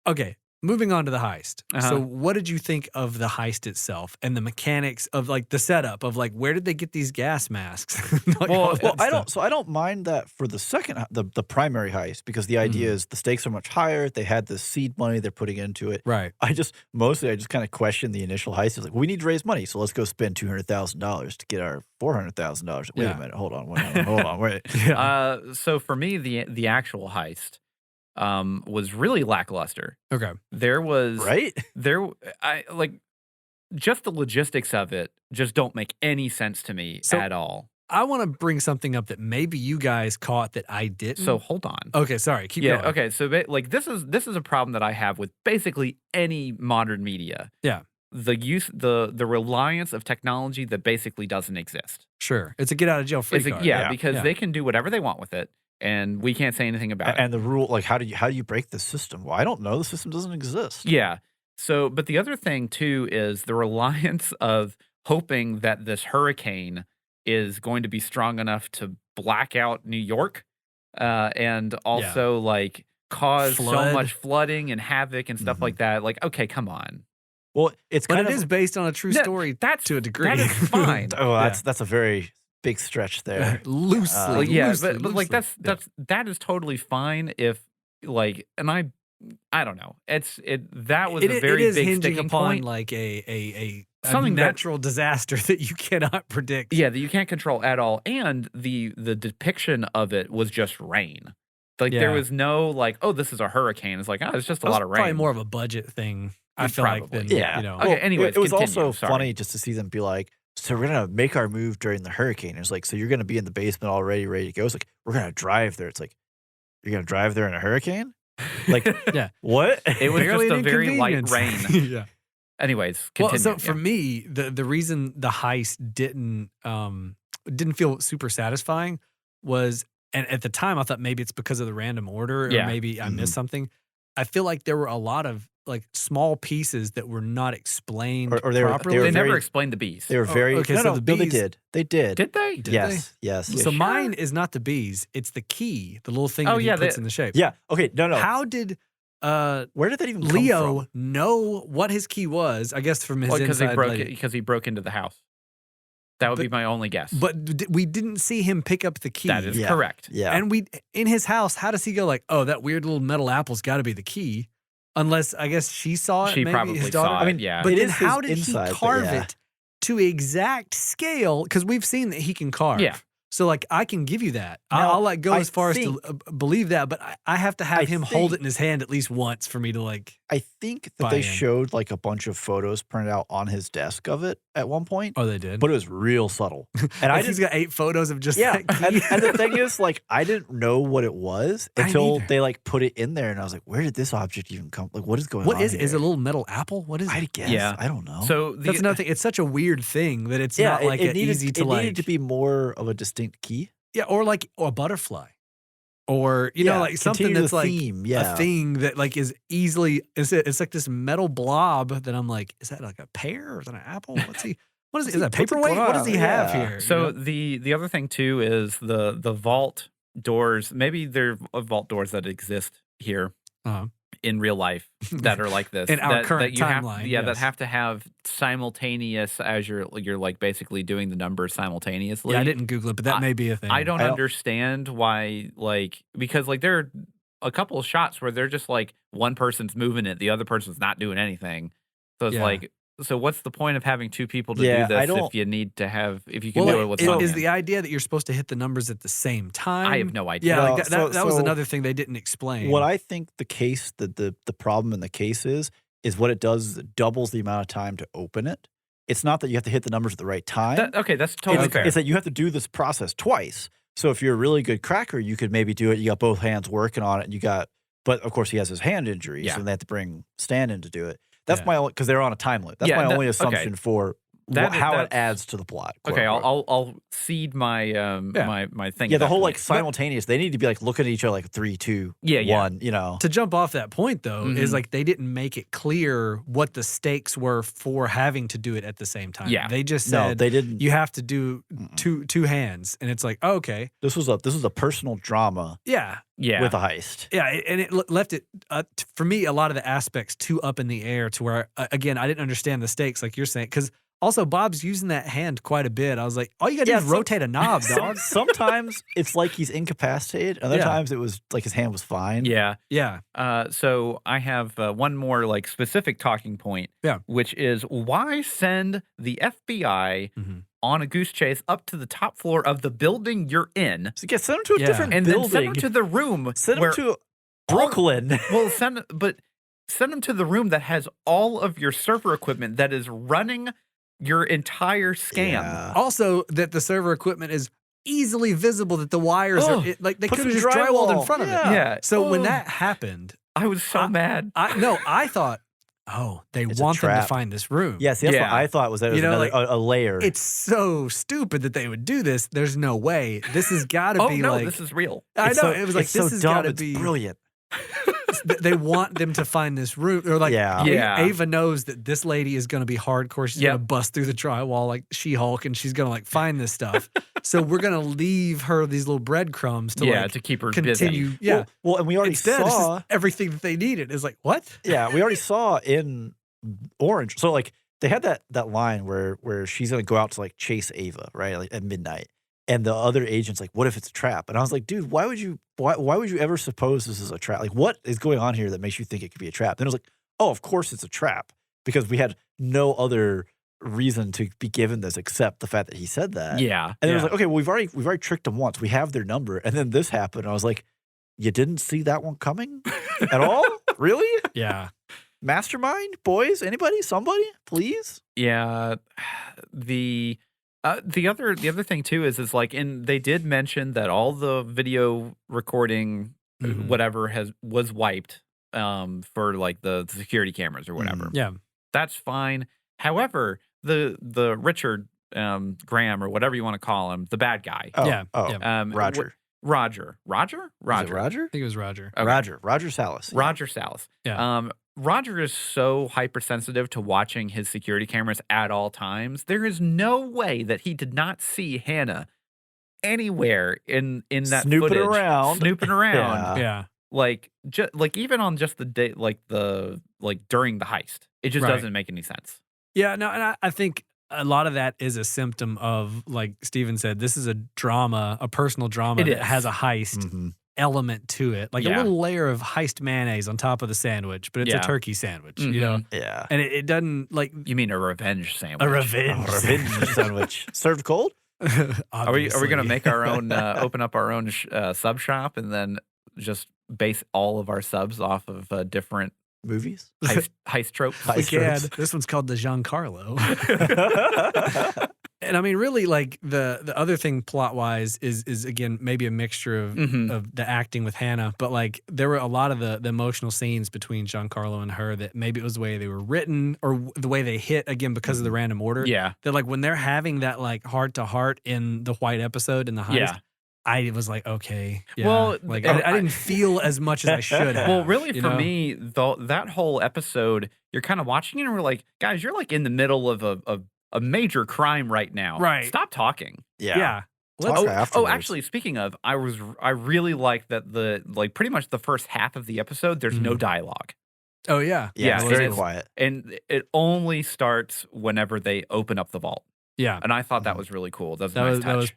okay, moving on to the heist. Uh-huh. So what did you think of the heist itself and the mechanics of like the setup of like where did they get these gas masks? Like, Well, all that Well, stuff. I don't mind that for the second, the primary heist because the idea Mhm. is the stakes are much higher. They had the seed money they're putting into it. Right. I just kind of question the initial heist. It's like, we need to raise money, so let's go spend $200,000 to get our $400,000. Wait Yeah. a minute, hold on, wait. Yeah. So for me, the actual heist was really lackluster. Okay. There was Right? I like just the logistics of it just don't make any sense to me So- at all. I want to bring something up that maybe you guys caught that I didn't. So hold on. okay, sorry. Keep Yeah. going. Okay. So like this is a problem that I have with basically any modern media. Yeah. The reliance of technology that basically doesn't exist. Sure. It's a get out of jail free It's card. Yeah. because Yeah. they can do whatever they want with it, and we can't say anything about it. And the rule, like, how do you break the system? Well, I don't know. The system doesn't exist. Yeah. So, but the other thing too is the reliance of hoping that this hurricane is going to be strong enough to black out New York, and also like cause so Flood. much flooding and havoc and stuff Mhm. like that. Like, okay, come on. Well, it's But kind it of is based on a true No, story That's to a degree. That is fine. oh, that's a very big stretch there. loosely. Well, yeah, loosely, but like loosely. that is totally fine if like, and I don't know. That was a very it is big hinging sticking upon point. like a Something that- natural disaster that you cannot predict. Yeah, that you can't control at all. And the depiction of it was just rain. Like there Yeah. was no like, oh, this is a hurricane. It's like, oh, it's just a That was lot of rain. Probably more of a budget thing. I feel like Probably. than, Yeah. Okay, anyways, it was continue, also sorry. funny just to see them be like, so we're gonna make our move during the hurricane. It's like, so you're gonna be in the basement already, ready to go. It's like, we're gonna drive there. It's like, you're gonna drive there in a hurricane? Like, Yeah. what? It was Barely just a an very light inconvenience. rain. yeah. Anyways, Well, continue. so for me, the reason the heist didn't feel super satisfying was, and at the time I thought maybe it's because of the random order, or Yeah. maybe I missed something. I feel like there were a lot of like small pieces that were not explained Or they were properly. they very- never explained the bees. They were very okay, no, so no, the no, they bees- did. They did. Did they? Did yes, yes. You so sure? mine is not the bees; it's the key, the little thing Oh, that he yeah, puts they- in the shape. Yeah. Okay. No. How did Where did that even come Leo from? know what his key was? I guess from his Well, because inside lady. he broke into the house. That would be my only guess. But we didn't see him pick up the key. that is Yeah. correct. Yeah. And in his house, how does he go like, oh, that weird little metal apple's got to be the key? Unless, I guess she saw it. She maybe probably his daughter. saw I mean, it, yeah. But It then is his how did inside, he but carve yeah. it to exact scale? Because we've seen that he can carve. Yeah. So, like, I can give you that. Now, I'll like go I as far as think- to believe that, but I have to have I him hold think- it in his hand at least once for me to like. I think that Buy they in. showed like a bunch of photos printed out on his desk of it at one point, Oh, they did. but it was real subtle. And Like, I he's just got 8 photos of just yeah, that key. and the thing is, like, I didn't know what it was I until neither. they like put it in there, and I was like, "Where did this object even come? Like, what is going What on? is it? Is it a here? little metal apple? What is it? I guess. Yeah. I don't know. So That's another thing. It's such a weird thing that it's not like it needed, easy to it like. needed to be more of a distinct key. Yeah, or like a butterfly, or you know, Yeah, like something continue the that's like theme, yeah. a thing that like is easily. It's like this metal blob that I'm like, is that like a pear or is that an apple? What's he? What is it? Is that a What's it paperweight? going What does on? he have Yeah. here? So you know? the other thing too is the vault doors. Maybe there are vault doors that exist here Uh-huh. in real life that are like this In our that, current that you have, timeline, that yes. have to have simultaneous as you're like basically doing the numbers simultaneously. Yeah, I didn't Google it, but that may be a thing. I don't I don't- understand why, like, because like there are a couple of shots where they're just like one person's moving it, the other person's not doing anything. So it's Yeah. like, so what's the point of having two people to Yeah, do I this don't- if you need to have if you can Well, do it with is one is hand? the idea that you're supposed to hit the numbers at the same time? I have no idea. Yeah, No, like that was so- another thing they didn't explain. What I think the case, the problem in the case is what it does is it doubles the amount of time to open it. It's not that you have to hit the numbers at the right time. Okay, that's totally it's, fair. it's that you have to do this process twice. So if you're a really good cracker, you could maybe do it. You got both hands working on it, and but of course he has his hand injury, Yeah. so they have to bring Stan in to do it. That's Yeah. my only, because they're on a time limit. That's Yeah, my that- only okay. assumption for how it adds to the plot. quote Okay, unquote. I'll cede my my thing. Yeah, at the that whole point. like simultaneous. They need to be like looking at each other like 3, 2, Yeah, yeah. 1. You know, to jump off that point though is Mhm. like they didn't make it clear what the stakes were for having to do it at the same time. Yeah. They just no, said they didn't. you have to do Mm-mm. two hands, and it's like, oh, okay, This was a personal drama yeah, yeah, with a heist. yeah, and it left it for me a lot of the aspects too up in the air to where again I didn't understand the stakes like you're saying, because also Bob's using that hand quite a bit. I was like, all you gotta do is rotate a knob, dog. Sometimes it's like he's incapacitated. Other Yeah. times it was like his hand was fine. yeah. Yeah, So I have one more like specific talking point. Yeah. Which is why send the FBI Mhm. on a goose chase up to the top floor of the building you're in, So send him to a Yeah. different and building. then send them to the room. Send where him to Brooklyn. well, send them to the room that has all of your server equipment that is running your entire scam. Yeah. also that the server equipment is easily visible, that the wires Oh, are like they put could have some just drywalled in drywall. front of it. Yeah. Yeah. So when Oh. that happened, I was so mad. I thought, oh, they It's a want them to trap. find this room. Yes, that's what Yeah. I thought was that it was You know, another, like, a layer. It's so stupid that they would do this. There's no way. This has got to Oh be no, like. this is real. I know. It's so- It was like, it's this so has dumb. got to It's be. brilliant. They want them to find this room. Or like, Yeah. Yeah. Ava knows that this lady is going to be hardcore. She's going Yep. to bust through the drywall like She-Hulk, and she's going to like find this stuff. So we're going to leave her these little breadcrumbs to Yeah, like to keep her continue. busy. Yeah. Well, and we already Instead, it's saw. just everything that they needed is like, what? Yeah, we already saw in Orange. So like they had that line where she's gonna go out to like chase Ava, right? Like at midnight. And the other agent's like, what if it's a trap? And I was like, dude, why would you ever suppose this is a trap? Like, what is going on here that makes you think it could be a trap? Then I was like, oh, of course it's a trap. Because we had no other reason to be given this except the fact that he said that. Yeah. And then it was Yeah. like, okay, well, we've already tricked them once. We have their number. And then this happened. I was like, you didn't see that one coming at all? Really? Yeah. Mastermind, boys, anybody, somebody, please. Yeah, the other thing too is like they did mention that all the video recording Mhm. whatever was wiped for like the security cameras or whatever. Mhm. Yeah. That's fine. However, the Richard Graham or whatever you want to call him, the bad guy, Oh, Yeah, oh, yeah. Roger. Roger, Is it Roger? I think it was Roger. Okay. Roger Salas. yeah. Roger Salas. Yeah. Roger is so hypersensitive to watching his security cameras at all times. There is no way that he did not see Hannah anywhere in that Snooping footage, around. snooping around, Yeah. like even on just the day, like during the heist. It just Right. doesn't make any sense. Yeah, no, and I think a lot of that is a symptom of, like Steven said, this is a drama, a personal drama It that is. has a heist Mhm. element to it, like a Yeah. little layer of heist mayonnaise on top of the sandwich, but it's Yeah. a turkey sandwich, you know? Yeah. And it doesn't like You mean a revenge sandwich? a revenge. Revenge sandwich served cold. Are we going to obviously. make our own, open up our own sub shop and then just base all of our subs off of different Movies. heist tropes? We Heist can. tropes. This one's called the Giancarlo. And I mean, really, like the other thing plot wise is again maybe a mixture of the acting with Hannah, but like there were a lot of the emotional scenes between Giancarlo and her that maybe it was the way they were written or the way they hit again because of the random order. Yeah. That like when they're having that like heart to heart in the White episode in the heist, Yeah. I was like, okay, yeah. Well, like I didn't feel as much as I should have. Well, really, you for know? me, that whole episode, you're kind of watching it and we're like, guys, you're like in the middle of a major crime right now. Right. Stop talking. yeah. Talk Oh, afterwards. actually, speaking of, I really like that pretty much the first half of the episode, there's no dialogue. Oh yeah, Yeah, Yeah, it's very it's- quiet. And it only starts whenever they open up the vault. yeah. And I thought that was really cool. That was a That nice was touch. that was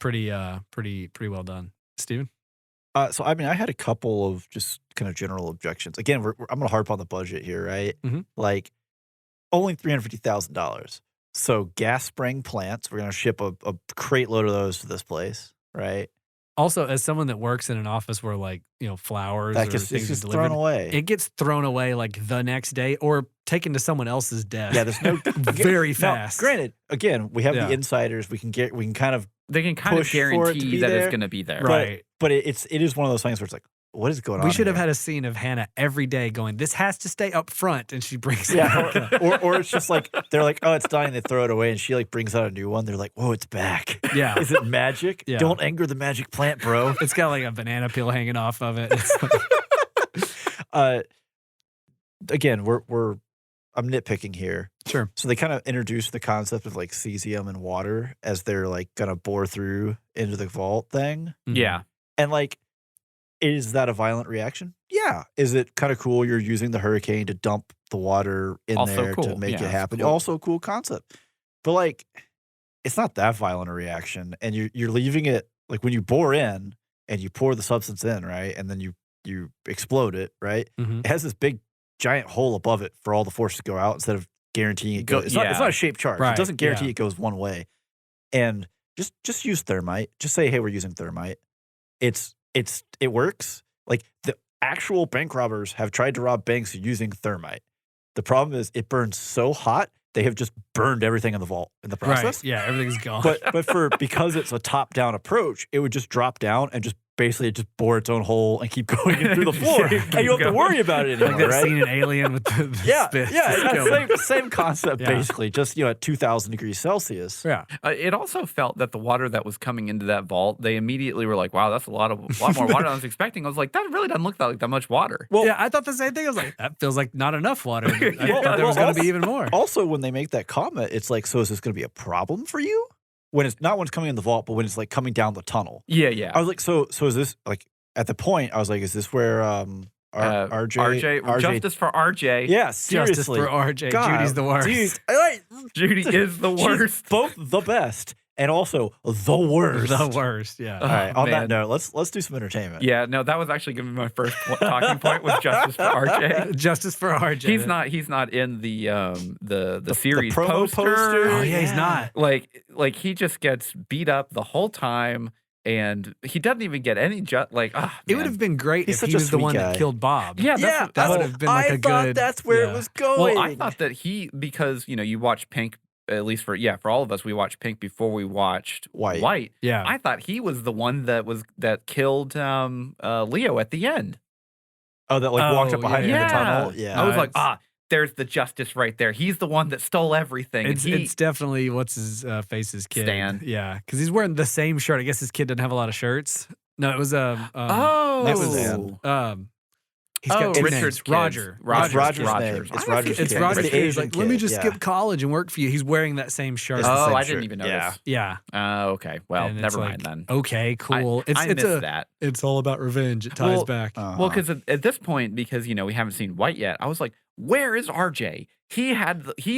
pretty well done, Steven? So I mean, I had a couple of just kind of general objections. Again, I'm going to harp on the budget here, right? Mhm. Like, only $350,000. So gas spring plants. We're going to ship a crate load of those to this place, right? Also, as someone that works in an office where like flowers That or gets things it's are just delivered, thrown away. it gets thrown away like the next day or taken to someone else's desk. Yeah, there's no very Now, fast. granted, again, we have Yeah. the insiders. We can kind of, They can kind of push for it to guarantee be that there. it's going to be there. Right. but it is one of those things where it's like, what is going on? We should have here? had a scene of Hannah every day going, "This has to stay up front," and she brings it Yeah, back. or it's just like they're like, oh, it's dying. They throw it away, and she like brings out a new one. They're like, whoa, it's back. Yeah. Is it magic? Yeah. Don't anger the magic plant, bro. It's got like a banana peel hanging off of it. It's like, Again, I'm nitpicking here. sure. So they kind of introduced the concept of like cesium and water as they're like gonna bore through into the vault thing, Yeah. and like, is that a violent reaction? Yeah. Is it kind of cool? You're using the hurricane to dump the water in Also there to cool. make Yeah, it it's happen. cool. Also a cool concept, but like, it's not that violent a reaction, and you're leaving it like when you bore in and you pour the substance in, right, and then you explode it, right. Mhm. It has this big giant hole above it for all the force to go out instead of guaranteeing it goes. It's not a shaped charge. Right, It doesn't guarantee yeah. it goes one way. And just use thermite. Just say, hey, we're using thermite. It works. Like the actual bank robbers have tried to rob banks using thermite. The problem is it burns so hot they have just burned everything in the vault in the process. Right. Yeah, everything's gone. But because it's a top down approach, it would just drop down and just basically just bore its own hole and keep going in through the floor, Keep and you don't have to going. worry about it like anymore, that right? scene in Alien with the Yeah, spit. yeah, same concept Yeah. basically, just at 2,000 degrees Celsius. Yeah. It also felt that the water that was coming into that vault, they immediately were like, wow, that's a lot more water than I was expecting. I was like, that really doesn't look like that much water. Well, Yeah, I thought the same thing. I was like, that feels like not enough water. I Well, thought there was well, going to be even more. Also, when they make that comment, it's like, so is this going to be a problem for you? When it's not when it's coming in the vault, but when it's like coming down the tunnel. Yeah. I was like, so is this like at the point? I was like, is this where RJ? Justice for RJ. Yeah, Justice seriously. for RJ. God, Judy's the worst. Dude, all right, Judy is the she's worst. both the best and also the worst. The worst. Yeah. All right. Oh, On that man. note, let's do some entertainment. Yeah, no, that was actually going to be my first talking point was Justice for RJ. Justice for RJ. He's not in the series promo poster? Oh yeah, he's not. Like he just gets beat up the whole time, and he doesn't even get any It would have been great He's if such he a was the sweet one guy. that killed Bob. Yeah, Yeah, that would have been like I a thought good. that's where yeah. it was going. Well, I thought that because you watch Pink, at least for all of us, we watched Pink before we watched White. Yeah. I thought he was the one that killed Leo at the end. Oh, that like walked Oh, up behind him in the tunnel. Yeah. I was like, it's- there's the justice right there. He's the one that stole everything. It's, and he, it's definitely what's his face's kid. Stan. Yeah, because he's wearing the same shirt. I guess his kid doesn't have a lot of shirts. No, it was oh, It was he's got two Richard's names. kids. Roger. It's Roger's Rogers. name. I It's don't Roger's It's kid. Roger's the kid. He's Asian like, let me kid, just yeah. skip college and work for you. He's wearing that same shirt. It's the Oh, same I didn't shirt. even Yeah. notice. Yeah. Okay, well, And it's never like, mind then. Okay, cool. I missed that. It's all about revenge. It ties Well, back. Uh-huh. Well, because at this point, because we haven't seen White yet, I was like, where is RJ? He's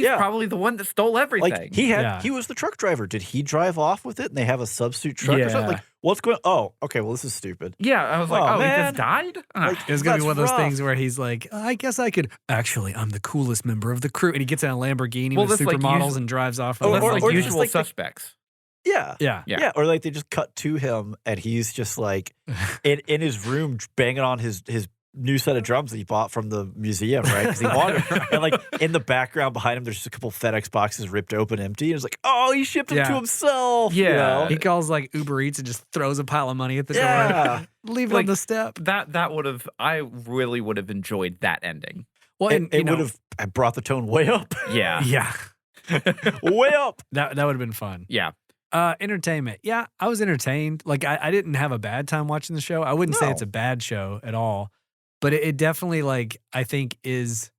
Yeah. probably the one that stole everything. Like Yeah. he was the truck driver. Did he drive off with it and they have a substitute truck or Yeah. something? Like, what's going Oh, okay, well, this is stupid. yeah, I was like, Oh, he man. just died? Like, It's gonna be That's one of those rough. things where he's like, I guess I could. Actually, I'm the coolest member of the crew, and he gets in a Lamborghini Well, with that's like supermodels usual- and drives off. Or- That's with like them. just usual like the- suspects. Yeah. Yeah. Yeah. Or like they just cut to him and he's just like in his room banging on his new set of drums that he bought from the museum, right? Because he wanted and like in the background behind him, there's just a couple FedEx boxes ripped open empty. And it's like, oh, he shipped them Yeah. to himself. you Yeah. know? He calls like Uber Eats and just throws a pile of money at the door. Yeah. Leave it Like, on the step. That would have, I really would have enjoyed that ending. Well, and It would have brought the tone way up. Yeah. Yeah, Way up. that would have been fun. Yeah. Entertainment. Yeah, I was entertained. Like I didn't have a bad time watching the show. I wouldn't say No. it's a bad show at all, but it definitely like I think it's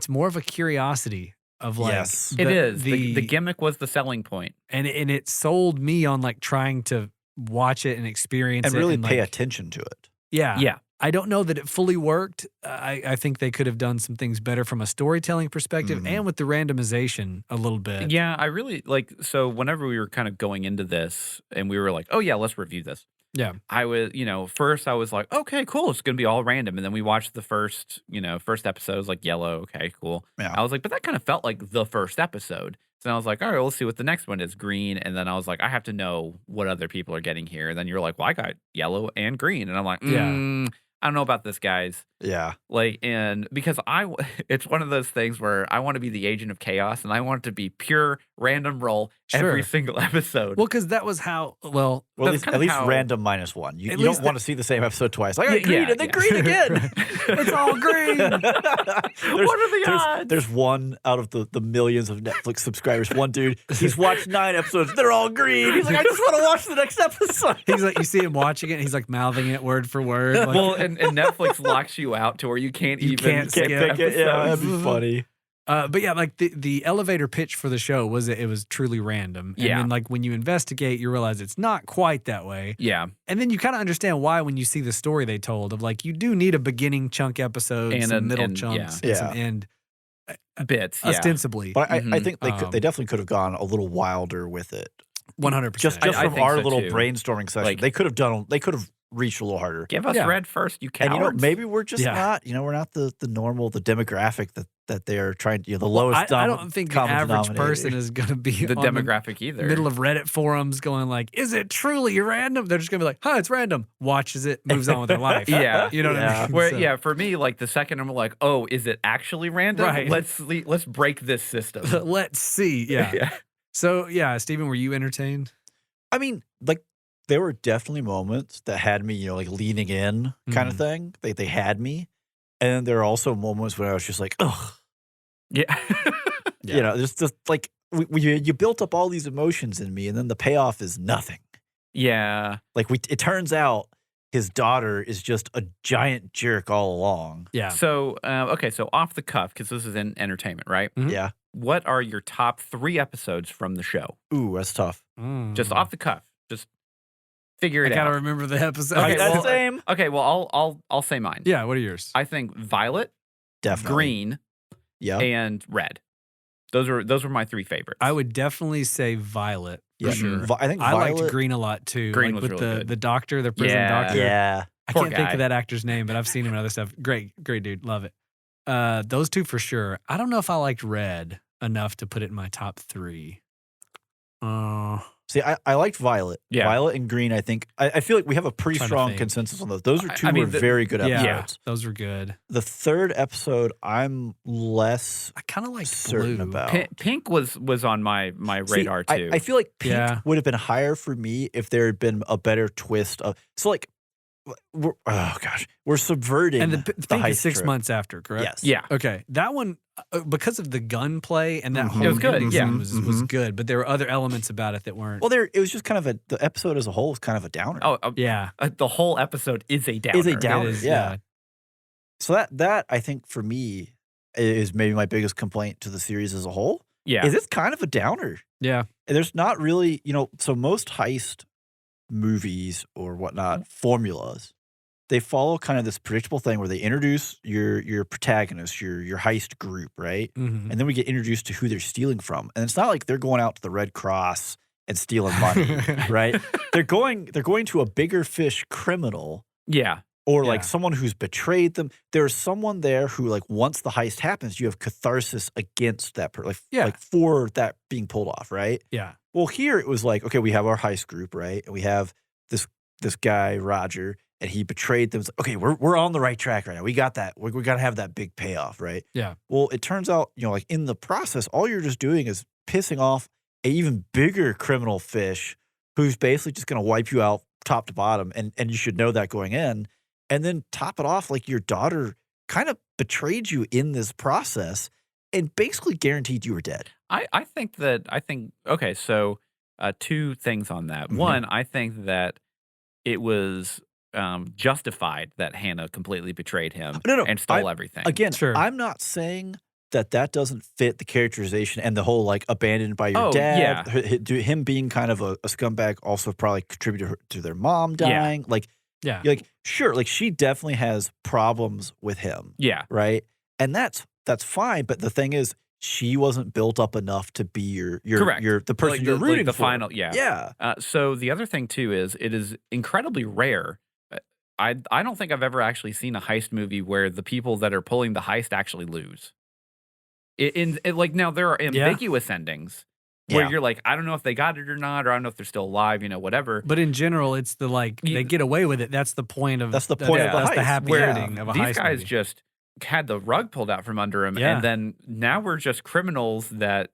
more of a curiosity of like Yes. It is. The gimmick was the selling point. and it sold me on like trying to watch it and experience And it really and pay like, attention to it. Yeah, Yeah. I don't know that it fully worked. I think they could have done some things better from a storytelling perspective Mhm. and with the randomization a little bit. Yeah, I really like. So whenever we were kind of going into this, and we were like, "Oh yeah, let's review this." Yeah. I was, first I was like, "Okay, cool, it's gonna be all random," and then we watched the first episode. It was like yellow. Okay, cool. Yeah. I was like, but that kind of felt like the first episode. So I was like, all right, let's see what the next one is. Green, and then I was like, I have to know what other people are getting here. And then you're like, well, I got yellow and green, and I'm like, Yeah. I don't know about this, guys. Yeah. Like, and because it's one of those things where I want to be the agent of chaos and I want it to be pure random roll every Sure. single episode. Well, because that was how. Well, Well, That's at least how- random -1. You At don't least want to see the same episode twice. I got Yeah, green yeah, and then yeah. green again. it's all green. What are the odds? There's one out of the millions of Netflix subscribers. One dude, he's watched 9 episodes. They're all green. He's like, I just want to watch the next episode. He's like, you see him watching it, and he's like mouthing it word for word. Like, Well, and Netflix locks you out to where you can't You even can't skip skip Pick it. Yeah, that'd episodes. be funny. but yeah, like the elevator pitch for the show was that it was truly random. And Yeah. then like when you investigate, you realize it's not quite that way. Yeah, And then you kind of understand why when you see the story they told of like you do need a beginning chunk episode, And some middle and- chunks, yeah. and some end, bits. Yeah. ostensibly. But I Mhm. think they definitely could have gone a little wilder with it. 100%. Just I from think our so, little too. brainstorming session, Like- they could have reached a little harder. Give us Yeah. red first, you And cowards. maybe we're just Yeah. not. We're not the normal, the demographic that they're trying to. The Well, lowest. I don't think the common average denominator. person is going to be the on demographic either. the middle of Reddit forums going like, is it truly random? They're just going to be like, huh, it's random. Watches it, moves on with their life. Yeah. You know what I mean? Where So- yeah, for me, like the second I'm like, oh, is it actually random? Right. Let's break this system. Let's see. Yeah. yeah. So, yeah, Stephen, were you entertained? I mean, like there were definitely moments that had me, like leaning in kind of Mhm. thing. They had me, and there are also moments when I was just like, ugh. Yeah. There's just like you built up all these emotions in me, and then the payoff is nothing. Yeah. Like it turns out his daughter is just a giant jerk all along. Yeah. So okay, so off the cuff, because this is in entertainment, right? Mhm. Yeah. What are your top 3 episodes from the show? Ooh, that's tough. Just off the cuff. Just figure Mm. I it got to out. remember the episode. Okay, that's well, the same. Okay, well I'll say mine. Yeah, what are yours? I think Violet, Definitely. Green, Yeah. and Red. Those were my 3 favorites. I would definitely say Violet for Yeah. sure. I think I Violet, liked Green a lot too. Green like was with really the good. the doctor, the prison Yeah. doctor. Yeah. I Poor can't think guy. of that actor's name, but I've seen him in other stuff. Great dude. Love it. Those 2 for sure. I don't know if I liked Red enough to put it in my top 3. See, I liked Violet. Yeah. Violet and Green, I think. I feel like we have a pretty Trying to strong think. consensus on those. Those are I 2 mean, were very good yeah, episodes. those were good. The 3rd episode, I'm less I kind of liked certain Blue. about. Pink was on my See, radar too. I feel like Pink Yeah. would have been higher for me if there had been a better twist of. So like, we're subverting And the Pink heist is 6 trip. months after, correct? Yes. yeah. Okay, that one because of the gunplay and that Mhm. whole It was good, ending yeah. scene was Mhm. good, but there were other elements about it that weren't. Well, it was just kind of the episode as a whole was kind of a downer. Oh, yeah, the whole episode is a downer. Is a it downer. is, yeah. So that I think for me is maybe my biggest complaint to the series as a whole. Yeah. Is it's kind of a downer. yeah. And there's not really, so most heist movies or whatnot formulas they follow kind of this predictable thing where they introduce your protagonist, your heist group, right? Mhm. And then we get introduced to who they're stealing from. And it's not like they're going out to the Red Cross and stealing money, right? They're going to a bigger fish criminal. Yeah. Or Yeah. like someone who's betrayed them. There's someone there who, like, once the heist happens, you have catharsis against that person, like for that being pulled off, right? Yeah. Well, here it was like, okay, we have our heist group, right? And we have this guy, Roger, and he betrayed them. It's like, okay, we're on the right track right now. We got that. We got to have that big payoff, right? Yeah. Well, it turns out, like in the process, all you're just doing is pissing off an even bigger criminal fish who's basically just going to wipe you out top to bottom. And you should know that going in. And then top it off, like your daughter kind of betrayed you in this process and basically guaranteed you were dead. I think, okay, so two things on that. Mhm. One, I think that it was justified that Hannah completely betrayed him No, and stole everything. Again, Sure. I'm not saying that doesn't fit the characterization and the whole, like, abandoned by your Oh, dad. yeah. Him being kind of a scumbag also probably contributed to their mom dying. Like, Yeah. like, sure, like she definitely has problems with him, Yeah. right? And that's fine. But the thing is, she wasn't built up enough to be your Correct. the person you're Like rooting the for. final, yeah. Yeah. So the other thing too is it is incredibly rare. I don't think I've ever actually seen a heist movie where the people that are pulling the heist actually lose. Like now there are ambiguous endings where Yeah. you're like, I don't know if they got it or not, or I don't know if they're still alive, whatever. But in general, it's the like they get away with it. That's the point of That's the point of the that's the heist. happy Where ending of a these heist guys movie. just had the rug pulled out from under them, Yeah. and then now we're just criminals that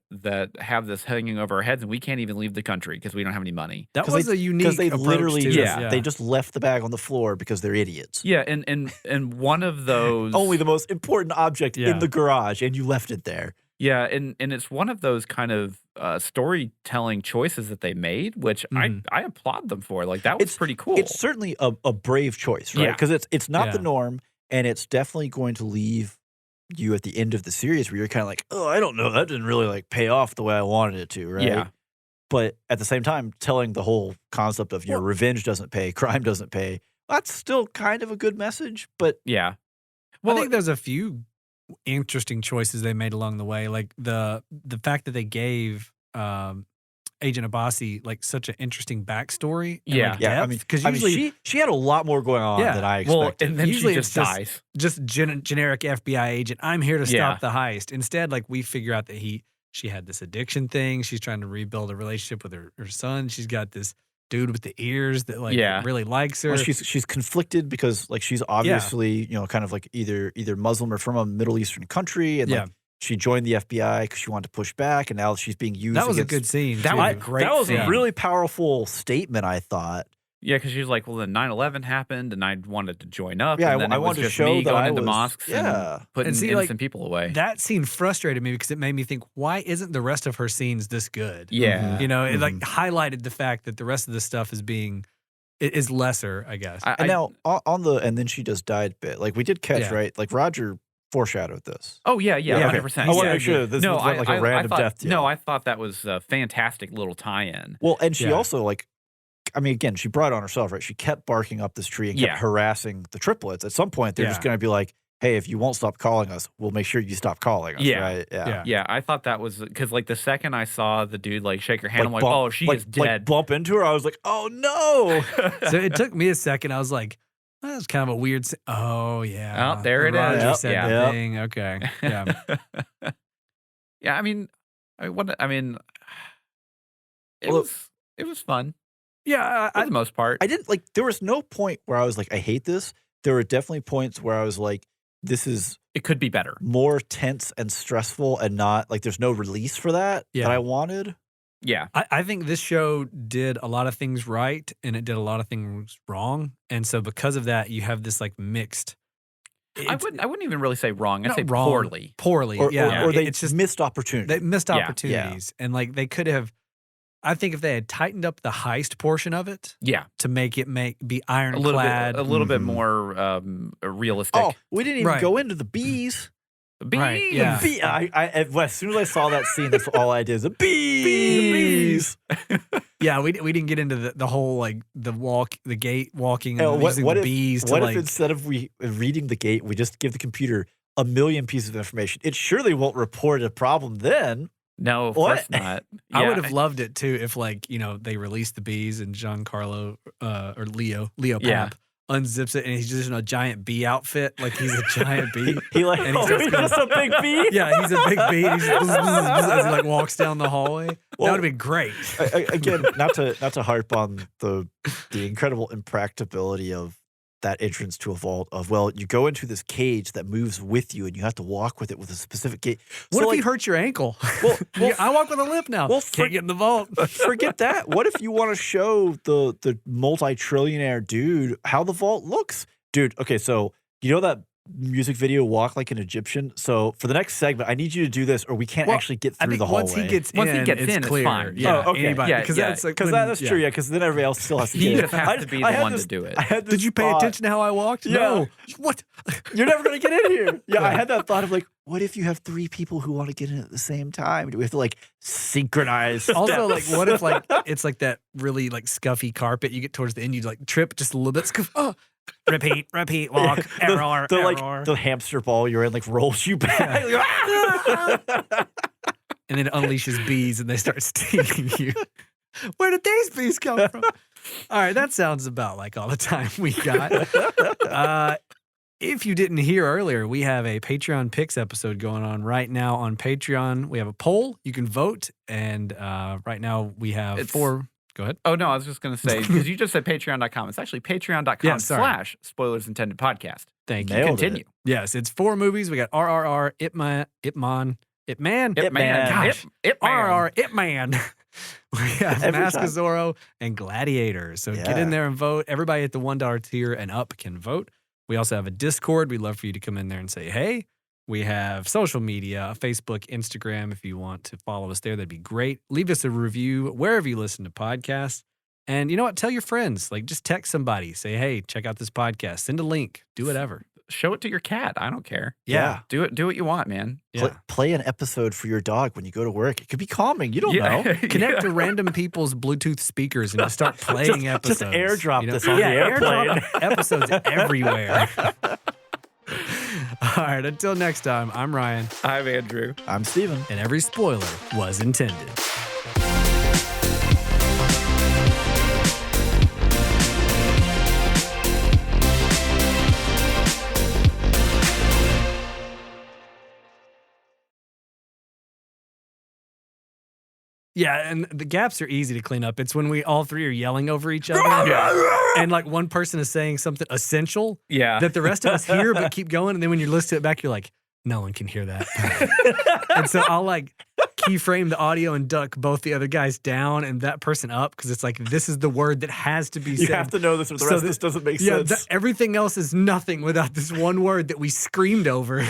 have this hanging over our heads, and we can't even leave the country because we don't have any money. That 'Cause was a unique Because they approach literally to just, it. they just left the bag on the floor because they're idiots. Yeah, and one of those Only the most important object Yeah. in the garage, and you left it there. Yeah, and it's one of those kind of storytelling choices that they made, which Mhm. I applaud them for. Like that was pretty cool. It's certainly a brave choice, right? Yeah. Because it's not the Yeah. norm, and it's definitely going to leave you at the end of the series where you're kind of like, oh, I don't know, that didn't really like pay off the way I wanted it to, right? Yeah. But at the same time, telling the whole concept of revenge doesn't pay, crime doesn't pay, that's still kind of a good message. But Yeah. I think there's a few interesting choices they made along the way, like the fact that they gave Agent Abbasi like such an interesting backstory. And, Yeah. like, yeah, depth, I mean, because usually she had a lot lot more going on Yeah. than I Well, expected. and then Usually she it's just just- dies. generic FBI agent. I'm here to Yeah. stop the heist. Instead, like we figure out that she had this addiction thing. She's trying to rebuild a relationship with her son. She's got this dude with the ears that like Yeah. really likes her. Well, she's conflicted because like she's obviously kind of like either Muslim or from a Middle Eastern country, and Yeah. like she joined the FBI because she wanted to push back, and now she's being used. That was a against- good scene. That too. was a great That was scene. a really powerful statement, I thought. Yeah, because she was like, well, then 9/11 happened, and I wanted to join up. Yeah, and then I it was wanted to just show me that going I into was- mosques yeah. and putting And see, like, innocent people away. That scene frustrated me because it made me think, why isn't the rest of her scenes this good? Yeah. You know, it like Mhm. highlighted the fact that the rest of the stuff is lesser, I guess. And now on the and then she just died bit. Like we did catch Yeah. right. Like Roger foreshadowed this. Oh yeah, Yeah, okay. 100%. I wanna Yeah. make sure this no, wasn't like a random thought, death deal. No, I thought that was a fantastic little tie-in. Well, and she Yeah. also like, I mean, again, she brought it on herself, right? She kept barking up this tree and kept Yeah. harassing the triplets. At some point, they're just Yeah. going to be like, "Hey, if you won't stop calling us, we'll make sure you stop calling us." Yeah. Right? Yeah. Yeah, I thought that was because like the second I saw the dude like shake her hand, I'm like, bump- oh, she is like dead. bump into her. I was like, "Oh no!" So it took me a second. I was like, that was kind of a weird. Oh yeah. Oh, there it is. Roger Yep, said yeah. the Yep. thing. Okay. Yeah. Yeah, I mean, it Well, was fun Yeah. for the most part. I didn't like. There was no point where I was like, "I hate this." There were definitely points where I was like, "This is It could be better. more tense and stressful, and not like there's no release for that Yeah. that I wanted." Yeah, I think this show did a lot of things right and it did a lot of things wrong. And so because of that, you have this like mixed. I wouldn't even really say wrong. I'd Not say wrong. poorly. Poorly. Or, yeah. or they it's just missed opportunity. they missed Yeah. opportunities. And like they could have, I think if they had tightened up the heist portion of it Yeah, to make it be a ironclad. little bit Mhm. more realistic. Oh, we didn't even Right. go into the bees. Bees. Right, yeah. As soon as I saw that scene, that's all I did is bees. Yeah, we didn't get into the whole like the gate walking and using What the if, bees to what like. if instead of reading the gate, we just give the computer a million pieces of information? It surely won't report a problem then. No, of What? course not. I would Yeah. have loved it too if like they released the bees and Giancarlo or Leo Yeah. Papp unzips it and he's just in a giant bee outfit, like he's a giant bee. He like, And he starts he's going- just a big bee. Yeah, he's a big bee. And he's as he like walks down the hallway. That Well, would have been great. Again, not to harp on the incredible impracticability of that entrance to a vault. You go into this cage that moves with you, and you have to walk with it with a specific gate. What So, if you hurt your ankle? Well, I walk with a limp now. well, Can't get in the vault. forget that. What if you want to show the multi-trillionaire dude how the vault looks? Dude, okay, so you know that music video, Walk Like an Egyptian? So for the next segment, I need you to do this or we can't Well, actually get I through think the hallway. once he gets Once he in, gets it's in, it's clear. fine. Yeah, Oh, okay. anybody. Yeah, Because yeah. that's like Because that's true, yeah, because then everybody else still has to He get just it. has to be the one to do it. I had this Did you pay thought. attention to how I walked? Yeah. No. What? You're never going to get in here. Yeah, I had that thought of like, what if you have 3 people who want to get in at the same time? Do we have to like synchronize? Also, like, steps? what if like it's like that really like scuffy carpet? You get towards the end, you like trip just a little bit. Oh, repeat, walk, error, the, error. like the hamster ball you're in like rolls you back. And then it unleashes bees and they start stinging you. Where did these bees come from? All right, that sounds about like all the time we got. If you didn't hear earlier, we have a Patreon Picks episode going on right now on Patreon. We have a poll. You can vote. And right now we have It's- 4. Go ahead. Oh, no, I was just going to say, because you just said patreon.com. It's actually Yeah, sorry. patreon.com/spoilers intended podcast. Thank you. Nailed it. Continue. Yes, it's 4 movies. We got RRR, Ip Man, Ip Man. gosh, Ip Man. RRR, Ip Man. We have Every Mask time. of Zorro and Gladiator. So get Yeah. in there and vote. Everybody at the $1 tier and up can vote. We also have a Discord. We'd love for you to come in there and say, hey. We have social media, Facebook, Instagram. If you want to follow us there, that'd be great. Leave us a review wherever you listen to podcasts. And you know what? Tell your friends. Like, just text somebody. Say, hey, check out this podcast. Send a link. Do whatever. Show it to your cat. I don't care. Yeah. Do what you want, man. Yeah. Play an episode for your dog when you go to work. It could be calming. You don't know. Connect to random people's Bluetooth speakers and just start playing episodes. Just airdrop this on yeah, the airplane. airdrop episodes everywhere. All right, until next time, I'm Ryan, I'm Andrew. I'm Steven. and every spoiler was intended. Yeah, and the gaps are easy to clean up. It's when we all 3 are yelling over each other, and like one person is saying something essential Yeah. that the rest of us hear but keep going, and then when you listen to it back, you're like, no one can hear that. And so I'll like keyframe the audio and duck both the other guys down and that person up because it's like this is the word that has to be You said. have to know this or the So rest of this doesn't make sense. Everything else is nothing without this one word that we screamed over.